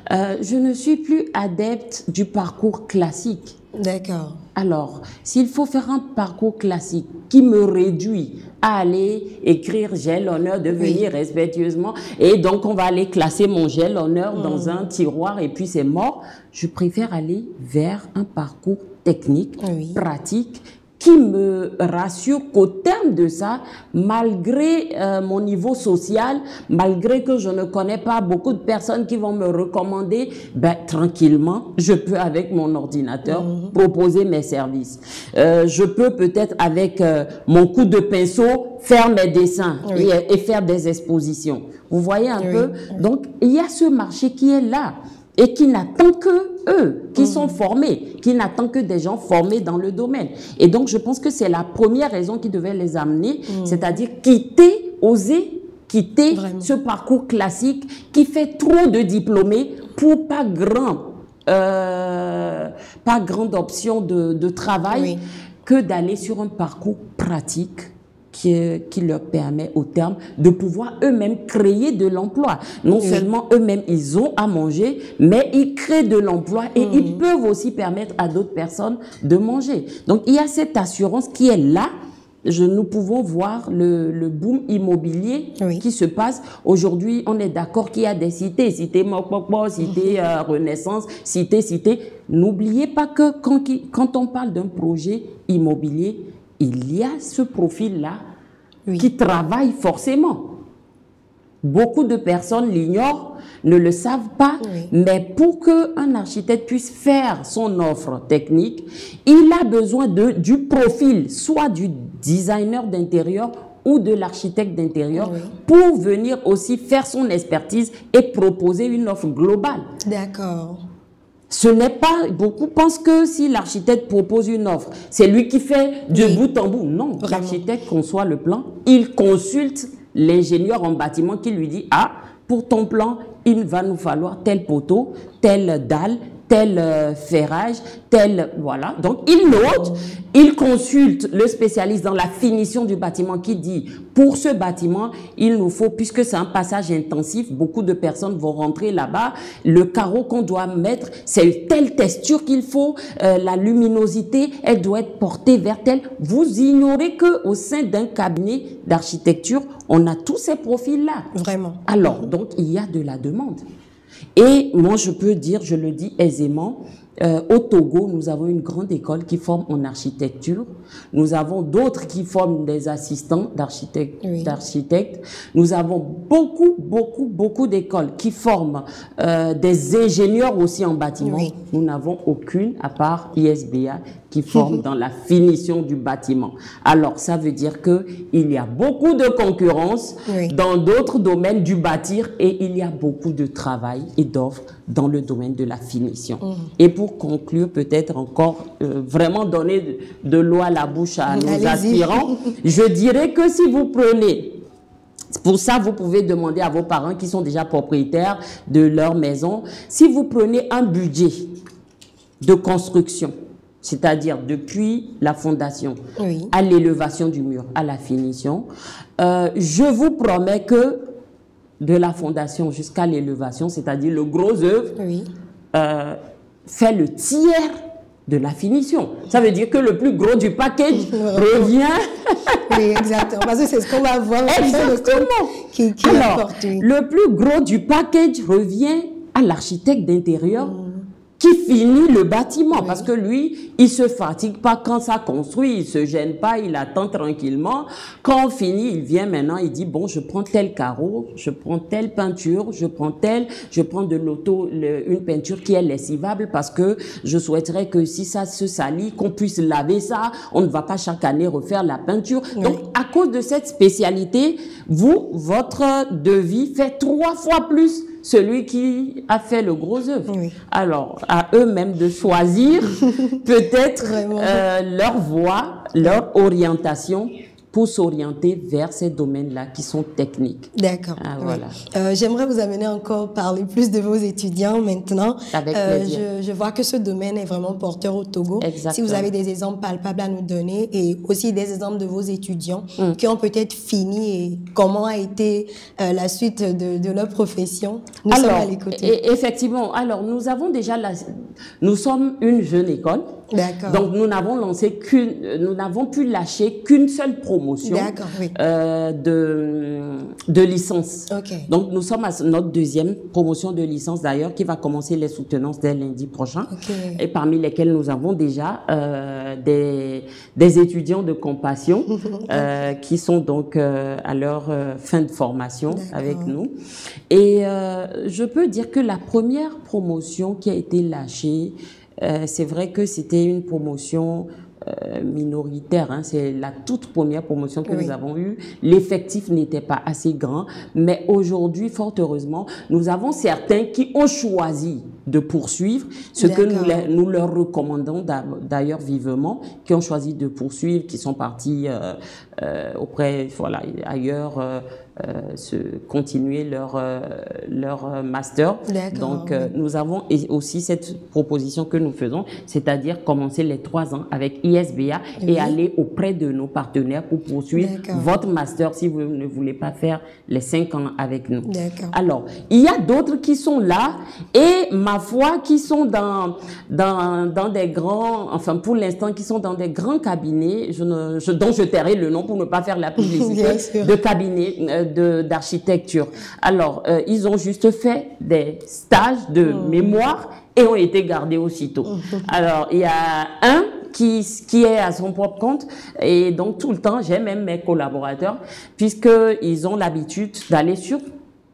Je ne suis plus adepte du parcours classique. D'accord. Alors, s'il faut faire un parcours classique qui me réduit à aller écrire « j'ai l'honneur de venir respectueusement » et donc on va aller classer mon « j'ai l'honneur » dans un tiroir et puis c'est mort, je préfère aller vers un parcours technique, pratique, qui me rassure qu'au terme de ça, malgré mon niveau social, malgré que je ne connais pas beaucoup de personnes qui vont me recommander, ben, tranquillement, je peux avec mon ordinateur proposer mes services. Je peux peut-être avec mon coup de pinceau faire mes dessins et faire des expositions. Vous voyez un peu? Donc, il y a ce marché qui est là et qui n'attend que eux, qui sont formés, qui n'attend que des gens formés dans le domaine. Et donc, je pense que c'est la première raison qui devait les amener, c'est-à-dire oser quitter ce parcours classique qui fait trop de diplômés pour pas grande option de travail que d'aller sur un parcours pratique qui leur permet au terme de pouvoir eux-mêmes créer de l'emploi. Non seulement eux-mêmes, ils ont à manger, mais ils créent de l'emploi et ils peuvent aussi permettre à d'autres personnes de manger. Donc, il y a cette assurance qui est là. Nous pouvons voir le boom immobilier qui se passe. Aujourd'hui, on est d'accord qu'il y a des cités, cité Mokpokpo, cité Renaissance, cité. N'oubliez pas que quand on parle d'un projet immobilier, il y a ce profil-là qui travaille forcément. Beaucoup de personnes l'ignorent, ne le savent pas, mais pour qu'un architecte puisse faire son offre technique, il a besoin du profil, soit du designer d'intérieur ou de l'architecte d'intérieur, pour venir aussi faire son expertise et proposer une offre globale. D'accord. Ce n'est pas, beaucoup pensent que si l'architecte propose une offre, c'est lui qui fait de bout en bout. Non, l'architecte conçoit le plan, il consulte l'ingénieur en bâtiment qui lui dit, ah, pour ton plan, il va nous falloir tel poteau, telle dalle, tel ferrage, tel, voilà. Donc, il note, il consulte le spécialiste dans la finition du bâtiment qui dit, pour ce bâtiment, il nous faut, puisque c'est un passage intensif, beaucoup de personnes vont rentrer là-bas, le carreau qu'on doit mettre, c'est telle texture qu'il faut, la luminosité, elle doit être portée vers telle. Vous ignorez qu'au sein d'un cabinet d'architecture, on a tous ces profils-là. Vraiment. Alors, donc, il y a de la demande. Et moi, je peux dire, je le dis aisément, au Togo, nous avons une grande école qui forme en architecture. Nous avons d'autres qui forment des assistants d'architectes. Nous avons beaucoup d'écoles qui forment des ingénieurs aussi en bâtiment. Nous n'avons aucune, à part ISBA, qui forme dans la finition du bâtiment. Alors, ça veut dire qu'il y a beaucoup de concurrence dans d'autres domaines du bâtir et il y a beaucoup de travail et d'offres dans le domaine de la finition. Et pour conclure, peut-être encore vraiment donner de l'eau à la bouche à nos aspirants, je dirais que si vous prenez, pour ça, vous pouvez demander à vos parents qui sont déjà propriétaires de leur maison, si vous prenez un budget de construction, c'est-à-dire depuis la fondation à l'élévation du mur, à la finition, je vous promets que de la fondation jusqu'à l'élévation, c'est-à-dire le gros œuvre, fait le tiers de la finition. Ça veut dire que le plus gros du package revient... Oui, exactement. Parce que c'est ce qu'on va voir. Exactement. Alors, le plus gros du package revient à l'architecte d'intérieur qui finit le bâtiment. Parce que lui, il se fatigue pas quand ça construit, il se gêne pas, il attend tranquillement. Quand on finit, il vient maintenant, il dit, bon, je prends tel carreau, je prends telle peinture, je prends de une peinture qui est lessivable parce que je souhaiterais que si ça se salit, qu'on puisse laver ça, on ne va pas chaque année refaire la peinture. Donc, à cause de cette spécialité, votre devis fait 3 fois plus celui qui a fait le gros œuvre. Alors, à eux-mêmes de choisir peut-être leur voie, leur orientation pour s'orienter vers ces domaines-là qui sont techniques. D'accord. Ah, voilà. J'aimerais vous amener encore parler plus de vos étudiants maintenant. Avec plaisir. Je vois que ce domaine est vraiment porteur au Togo. Exactement. Si vous avez des exemples palpables à nous donner et aussi des exemples de vos étudiants qui ont peut-être fini et comment a été la suite de leur profession, nous sommes à l'écouter. Effectivement. Alors, nous avons déjà nous sommes une jeune école. D'accord. Donc, nous n'avons pu lâcher qu'une seule promotion promotion oui. de licence. Okay. Donc, nous sommes à notre deuxième promotion de licence d'ailleurs qui va commencer les soutenances dès lundi prochain. Okay. Et parmi lesquels nous avons déjà des étudiants de compassion qui sont donc à leur fin de formation avec nous. Et je peux dire que la première promotion qui a été lâchée, c'est vrai que c'était une promotion minoritaire, hein. C'est la toute première promotion que nous avons eue. L'effectif n'était pas assez grand, mais aujourd'hui, fort heureusement, nous avons certains qui ont choisi de poursuivre, ce que nous leur recommandons d'ailleurs vivement, qui ont choisi de poursuivre, qui sont partis auprès, voilà, ailleurs, continuer leur master. Donc, nous avons aussi cette proposition que nous faisons, c'est-à-dire commencer les 3 ans avec ISBA et aller auprès de nos partenaires pour poursuivre votre master si vous ne voulez pas faire les 5 ans avec nous. Alors, il y a d'autres qui sont là et ma foi, qui sont dans des grands, enfin pour l'instant, qui sont dans des grands cabinets, dont je tairai le nom pour ne pas faire la publicité, de cabinets d'architecture. Alors, ils ont juste fait des stages de mémoire et ont été gardés aussitôt. Alors, il y a un qui est à son propre compte et donc tout le temps, j'ai même mes collaborateurs, puisqu'ils ont l'habitude d'aller sur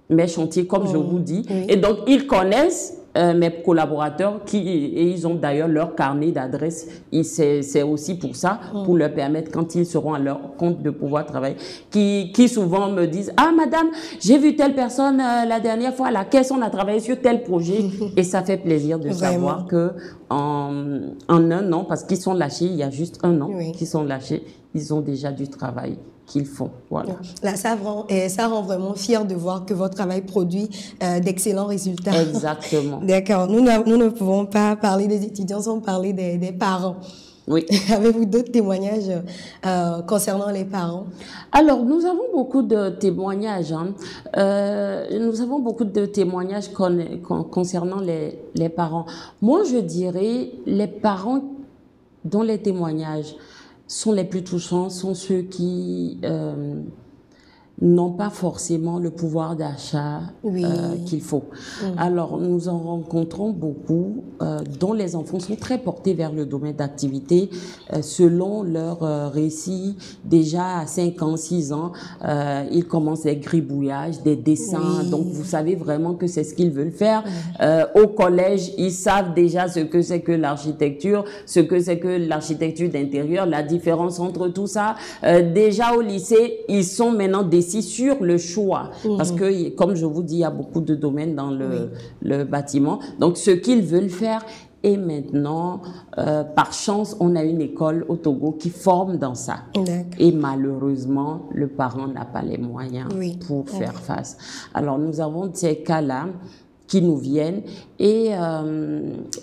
mes chantiers, comme je vous dis, et donc ils connaissent mes collaborateurs et ils ont d'ailleurs leur carnet d'adresses. C'est aussi pour ça, pour leur permettre, quand ils seront à leur compte, de pouvoir travailler. Qui souvent me disent: ah madame, j'ai vu telle personne la dernière fois à la caisse, on a travaillé sur tel projet. Et ça fait plaisir de savoir que en 1 an, parce qu'ils sont lâchés, il y a juste 1 an qu'ils sont lâchés, ils ont déjà du travail qu'ils font. Voilà. Là, ça rend vraiment fier de voir que votre travail produit d'excellents résultats. Exactement. D'accord. Nous ne pouvons pas parler des étudiants sans parler des parents. Oui. Avez-vous d'autres témoignages concernant les parents? Alors, nous avons beaucoup de témoignages. Hein. Nous avons beaucoup de témoignages concernant les parents. Moi, je dirais, les parents dont les témoignages sont les plus touchants, sont ceux qui n'ont pas forcément le pouvoir d'achat qu'il faut. Alors, nous en rencontrons beaucoup dont les enfants sont très portés vers le domaine d'activité. Selon leur récit, déjà à 5 ans, 6 ans, ils commencent des gribouillages, des dessins. Donc, vous savez vraiment que c'est ce qu'ils veulent faire. Au collège, ils savent déjà ce que c'est que l'architecture, ce que c'est que l'architecture d'intérieur, la différence entre tout ça. Déjà au lycée, ils sont maintenant décidés sur le choix, parce que, comme je vous dis, il y a beaucoup de domaines dans le bâtiment. Donc, ce qu'ils veulent faire, et maintenant, par chance, on a une école au Togo qui forme dans ça. Et malheureusement, le parent n'a pas les moyens pour faire face. Alors, nous avons ces cas-là qui nous viennent et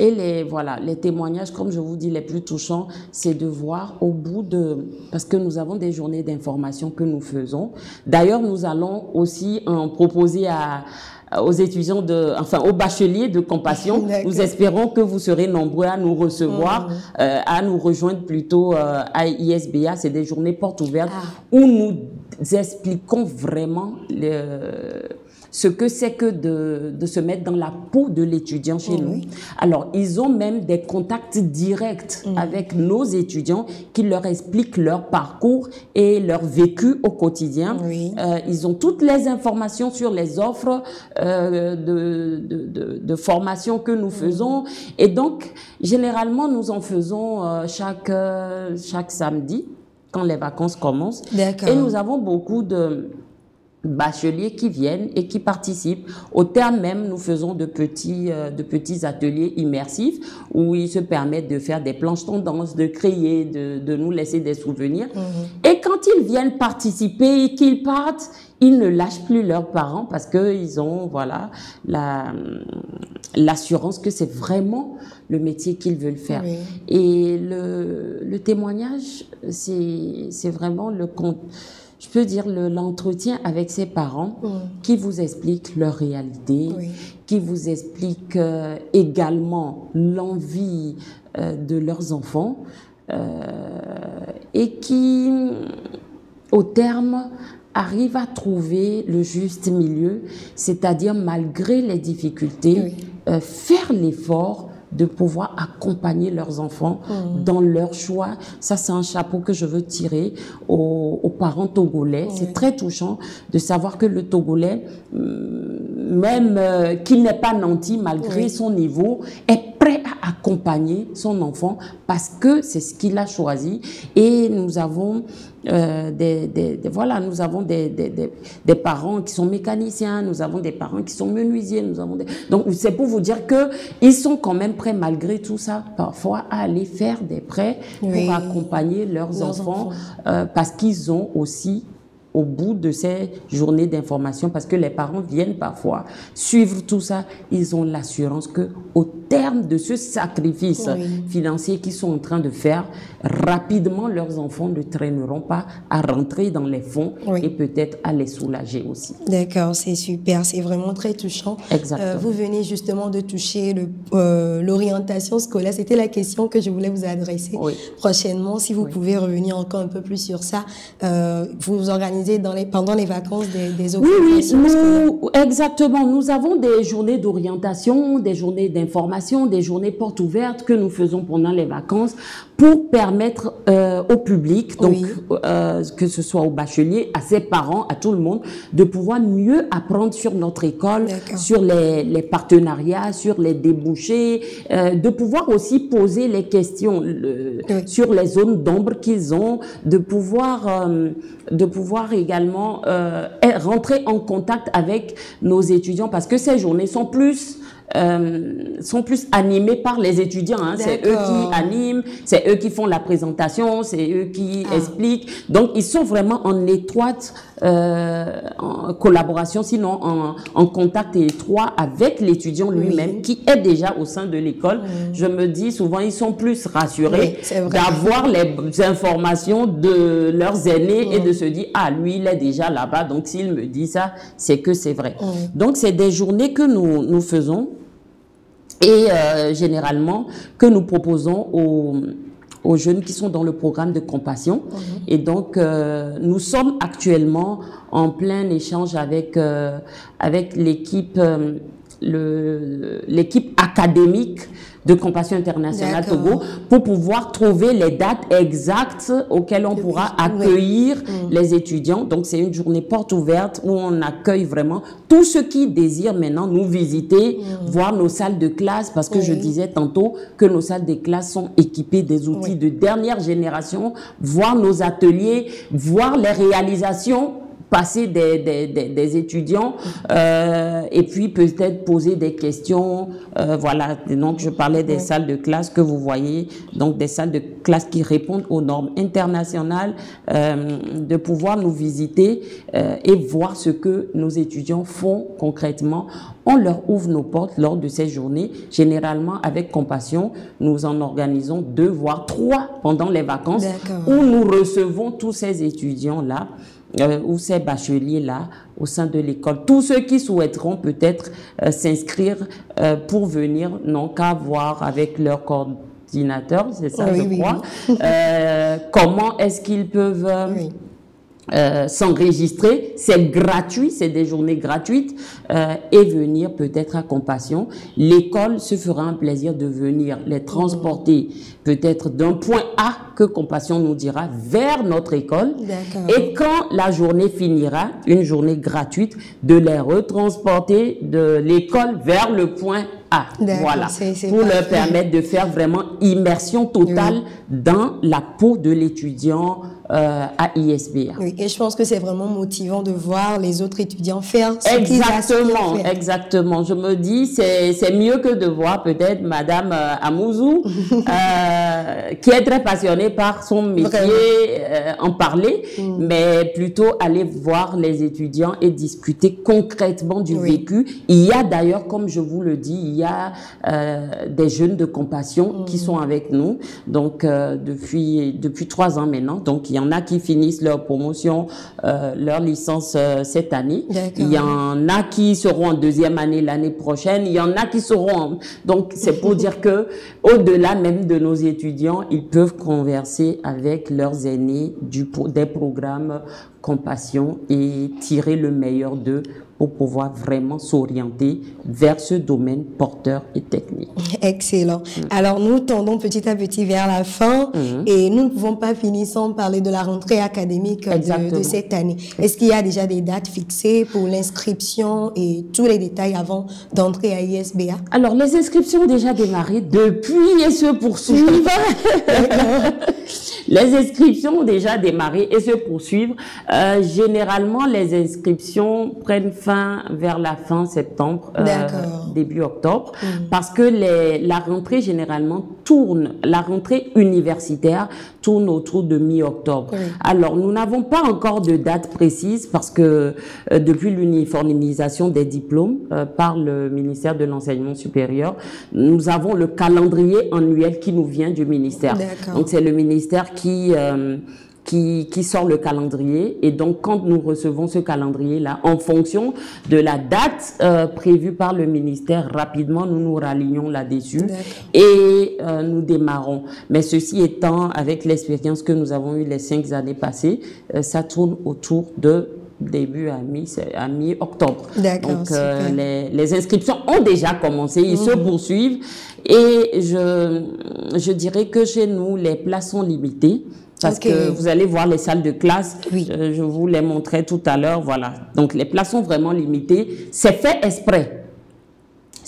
les témoignages, comme je vous dis, les plus touchants, c'est de voir au bout parce que nous avons des journées d'information que nous faisons. D'ailleurs, nous allons aussi en proposer aux étudiants aux bacheliers de compassion. Nous espérons que vous serez nombreux à nous recevoir, à nous rejoindre plutôt à ISBA. C'est des journées portes ouvertes où nous expliquons vraiment ce que c'est que de se mettre dans la peau de l'étudiant chez nous. Alors, ils ont même des contacts directs avec nos étudiants qui leur expliquent leur parcours et leur vécu au quotidien. Ils ont toutes les informations sur les offres de formation que nous faisons. Et donc, généralement, nous en faisons chaque samedi, quand les vacances commencent. Et nous avons beaucoup de bacheliers qui viennent et qui participent. Au terme même, nous faisons de petits ateliers immersifs où ils se permettent de faire des planches tendances, de créer, de nous laisser des souvenirs. Et quand ils viennent participer et qu'ils partent, ils ne lâchent plus leurs parents parce qu'ils ont l'assurance que c'est vraiment le métier qu'ils veulent faire. Et le témoignage, c'est vraiment je peux dire l'entretien avec ses parents qui vous expliquent leur réalité, qui vous expliquent également l'envie de leurs enfants et qui au terme, arrivent à trouver le juste milieu, c'est-à-dire malgré les difficultés, faire l'effort de pouvoir accompagner leurs enfants dans leur choix. Ça, c'est un chapeau que je veux tirer aux parents togolais. C'est très touchant de savoir que le Togolais, même qu'il n'est pas nanti malgré son niveau, est prêt à accompagner son enfant parce que c'est ce qu'il a choisi. Et nous avons nous avons des parents qui sont mécaniciens, nous avons des parents qui sont menuisiers, donc c'est pour vous dire que ils sont quand même prêts malgré tout ça parfois à aller faire des prêts pour accompagner leurs enfants. Parce qu'ils ont aussi au bout de ces journées d'information, parce que les parents viennent parfois suivre tout ça, ils ont l'assurance que au terme de ce sacrifice financier qu'ils sont en train de faire, rapidement leurs enfants ne traîneront pas à rentrer dans les fonds et peut-être à les soulager aussi. D'accord, c'est super, c'est vraiment très touchant. Exactement. Vous venez justement de toucher l'orientation scolaire, c'était la question que je voulais vous adresser prochainement. Si vous pouvez revenir encore un peu plus sur ça, vous organisez pendant les vacances des orientations scolaires. Exactement. Nous avons des journées d'orientation, des journées d'information, des journées portes ouvertes que nous faisons pendant les vacances pour permettre au public, donc que ce soit aux bacheliers, à ses parents, à tout le monde, de pouvoir mieux apprendre sur notre école, sur les partenariats, sur les débouchés, de pouvoir aussi poser les questions sur les zones d'ombre qu'ils ont, de pouvoir également rentrer en contact avec nos étudiants parce que ces journées sont plus animés par les étudiants. C'est eux qui animent, c'est eux qui font la présentation, c'est eux qui expliquent. Donc, ils sont vraiment en étroite en collaboration, sinon en contact étroit avec l'étudiant lui-même qui est déjà au sein de l'école. Je me dis souvent, ils sont plus rassurés d'avoir les informations de leurs aînés et de se dire, ah, lui, il est déjà là-bas, donc s'il me dit ça, c'est que c'est vrai. Donc, c'est des journées que nous faisons et généralement que nous proposons aux jeunes qui sont dans le programme de compassion. Et donc, nous sommes actuellement en plein échange avec l'équipe académique de Compassion Internationale Togo pour pouvoir trouver les dates exactes auxquelles on pourra accueillir les étudiants. Donc, c'est une journée porte ouverte où on accueille vraiment tous ceux qui désirent maintenant nous visiter, voir nos salles de classe, parce que je disais tantôt que nos salles de classe sont équipées des outils de dernière génération, voir nos ateliers, voir les réalisations passer des étudiants et puis peut-être poser des questions. Voilà, donc je parlais des salles de classe que vous voyez, donc des salles de classe qui répondent aux normes internationales, de pouvoir nous visiter et voir ce que nos étudiants font concrètement. On leur ouvre nos portes lors de ces journées. Généralement, avec Compassion, nous en organisons 2 voire 3 pendant les vacances où nous recevons tous ces étudiants-là ou ces bacheliers-là au sein de l'école. Tous ceux qui souhaiteront peut-être s'inscrire pour venir, n'ont qu'à voir avec leur coordinateur, c'est ça je crois, comment est-ce qu'ils peuvent s'enregistrer. C'est gratuit, c'est des journées gratuites et venir peut-être à Compassion. L'école se fera un plaisir de venir les transporter peut-être d'un point A que Compassion nous dira vers notre école et quand la journée finira, une journée gratuite, de les retransporter de l'école vers le point A. Voilà, pour leur permettre de faire vraiment immersion totale dans la peau de l'étudiant à ISBA. Oui, et je pense que c'est vraiment motivant de voir les autres étudiants faire ce qu'ils aspirent à faire. Exactement. Je me dis, c'est mieux que de voir peut-être Madame Amouzou, qui est très passionnée par son métier, en parler, mais plutôt aller voir les étudiants et discuter concrètement du vécu. Il y a d'ailleurs, comme je vous le dis, il y a des jeunes de Compassion qui sont avec nous, donc depuis 3 ans maintenant. Donc il il y en a qui finissent leur promotion, leur licence cette année. Il y en a qui seront en deuxième année l'année prochaine. Il y en a qui seront... Donc, c'est pour dire que au-delà même de nos étudiants, ils peuvent converser avec leurs aînés des programmes Compassion et tirer le meilleur d'eux pour pouvoir vraiment s'orienter vers ce domaine porteur et technique. Excellent. Alors, nous tendons petit à petit vers la fin et nous ne pouvons pas finir sans parler de la rentrée académique de cette année. Est-ce qu'il y a déjà des dates fixées pour l'inscription et tous les détails avant d'entrer à ISBA? Alors, les inscriptions ont déjà démarré depuis et se poursuivent. Les inscriptions ont déjà démarré et se poursuivent. Généralement, les inscriptions prennent fin vers la fin septembre, début octobre, parce que la rentrée généralement la rentrée universitaire tourne autour de mi-octobre. Alors, nous n'avons pas encore de date précise parce que depuis l'uniformisation des diplômes par le ministère de l'Enseignement supérieur, nous avons le calendrier annuel qui nous vient du ministère. Donc, c'est le ministère qui sort le calendrier, et donc quand nous recevons ce calendrier-là, en fonction de la date prévue par le ministère, rapidement nous nous ralignons là-dessus et nous démarrons. Mais ceci étant, avec l'expérience que nous avons eue les 5 années passées, ça tourne autour de début à mi-octobre. Donc les inscriptions ont déjà commencé, ils se poursuivent, et je dirais que chez nous les places sont limitées. Parce que vous allez voir les salles de classe, je vous les montrais tout à l'heure, voilà. Donc les places sont vraiment limitées. C'est fait exprès.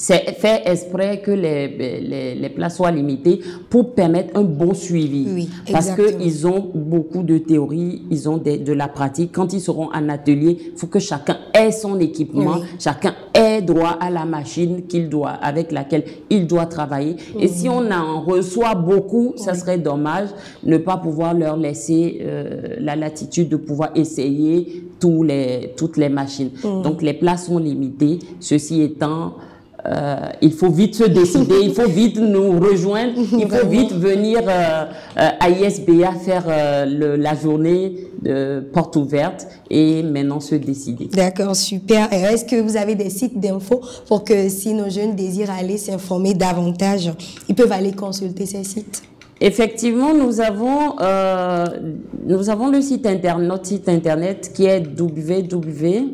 C'est fait exprès que les places soient limitées pour permettre un bon suivi. Parce qu'ils ont beaucoup de théorie, ils ont de la pratique. Quand ils seront en atelier, il faut que chacun ait son équipement, chacun ait droit à la machine avec laquelle il doit travailler. Et si on en reçoit beaucoup, ça serait dommage ne pas pouvoir leur laisser la latitude de pouvoir essayer toutes les machines. Donc les places sont limitées. Ceci étant, il faut vite se décider, il faut vite nous rejoindre, il faut vite venir à ISBA faire la journée de porte ouverte et maintenant se décider. D'accord, super. Est-ce que vous avez des sites d'infos pour que si nos jeunes désirent aller s'informer davantage, ils peuvent aller consulter ces sites? Effectivement, nous avons le site internet, notre site internet qui est www.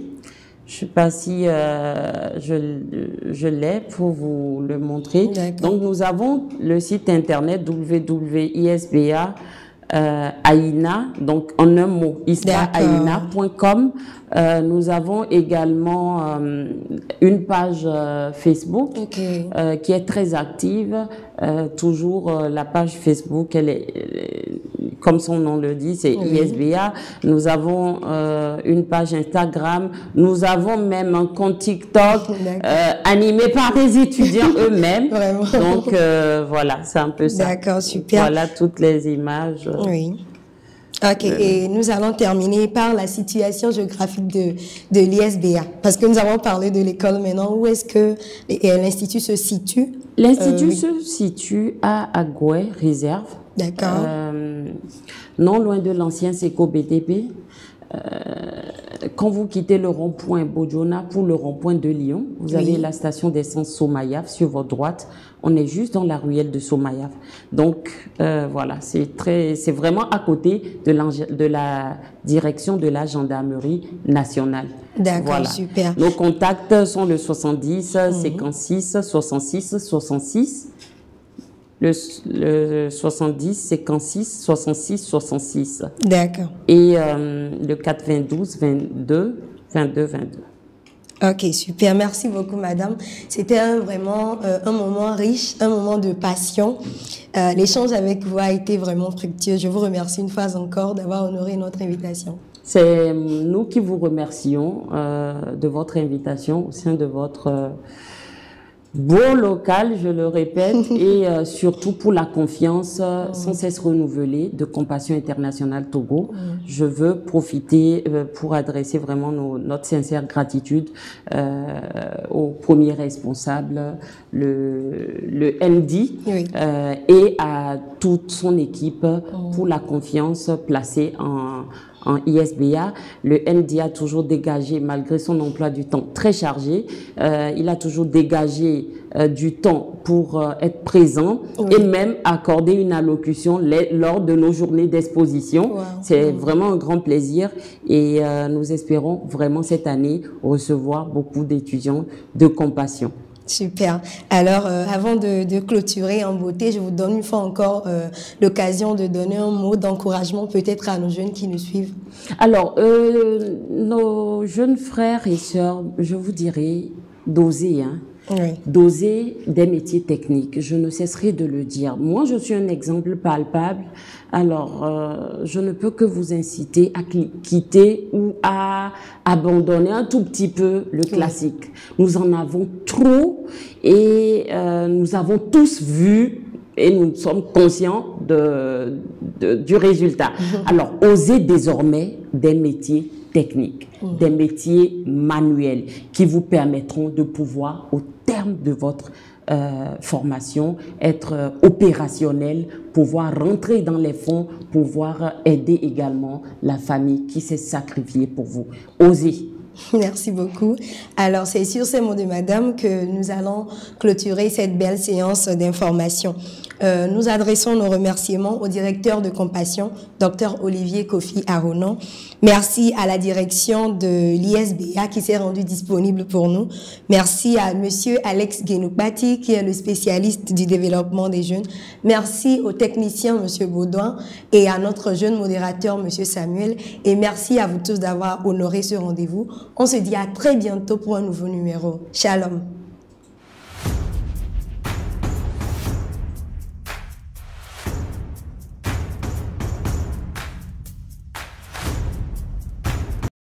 Je ne sais pas si je l'ai pour vous le montrer. Donc, nous avons le site internet www.isba Aina, donc en un mot, isbaaina.com. Nous avons également une page Facebook qui est très active. Toujours la page Facebook, elle est, comme son nom le dit, c'est ISBA. Nous avons une page Instagram. Nous avons même un compte TikTok animé par les étudiants eux-mêmes. Donc voilà, c'est un peu ça. D'accord, super. Voilà toutes les images. Ok, et nous allons terminer par la situation géographique de l'ISBA. Parce que nous avons parlé de l'école maintenant. Où est-ce que l'Institut se situe? L'Institut se situe à Agoué, Réserve. D'accord. Non loin de l'ancien SECO BTP. Quand vous quittez le rond-point Bodjona pour le rond-point de Lyon, vous avez la station d'essence Somayav sur votre droite. On est juste dans la ruelle de Somayav. Donc voilà, c'est vraiment à côté de la direction de la gendarmerie nationale. D'accord, super. Nos contacts sont le 70 56 66 66. Le 70 56 66 66. D'accord. Et le 92 22 22 22. Ok, super. Merci beaucoup, madame. C'était vraiment un moment riche, un moment de passion. L'échange avec vous a été vraiment fructueux. Je vous remercie une fois encore d'avoir honoré notre invitation. C'est nous qui vous remercions de votre invitation au sein de votre Bon local, je le répète, et surtout pour la confiance sans cesse renouvelée de Compassion Internationale Togo. Je veux profiter pour adresser vraiment notre sincère gratitude au premier responsable, le MD, oui. Et à toute son équipe pour la confiance placée en ISBA. Le MD a toujours dégagé, malgré son emploi du temps très chargé, il a toujours dégagé du temps pour être présent, oui. Et même accorder une allocution lors de nos journées d'exposition. Wow. C'est vraiment un grand plaisir et nous espérons vraiment cette année recevoir beaucoup d'étudiants de Compassion. Super. Alors, avant de clôturer en beauté, je vous donne une fois encore l'occasion de donner un mot d'encouragement peut-être à nos jeunes qui nous suivent. Alors, nos jeunes frères et sœurs, je vous dirais d'oser, hein. Oui. D'oser des métiers techniques. Je ne cesserai de le dire. Moi, je suis un exemple palpable. Alors, je ne peux que vous inciter à quitter ou à abandonner un tout petit peu le classique. Oui. Nous en avons trop et nous avons tous vu et nous sommes conscients du résultat. Alors, osez désormais des métiers techniques, des métiers manuels qui vous permettront de pouvoir, au terme de votre formation, être opérationnel, pouvoir rentrer dans les fonds, pouvoir aider également la famille qui s'est sacrifiée pour vous. Osez. Merci beaucoup. Alors, c'est sur ces mots de madame que nous allons clôturer cette belle séance d'information. Nous adressons nos remerciements au directeur de Compassion, Dr Olivier Kofi Aronon. Merci à la direction de l'ISBA qui s'est rendue disponible pour nous. Merci à monsieur Alex Genoukbati qui est le spécialiste du développement des jeunes. Merci au technicien monsieur Baudouin et à notre jeune modérateur monsieur Samuel. Et merci à vous tous d'avoir honoré ce rendez-vous. On se dit à très bientôt pour un nouveau numéro. Shalom.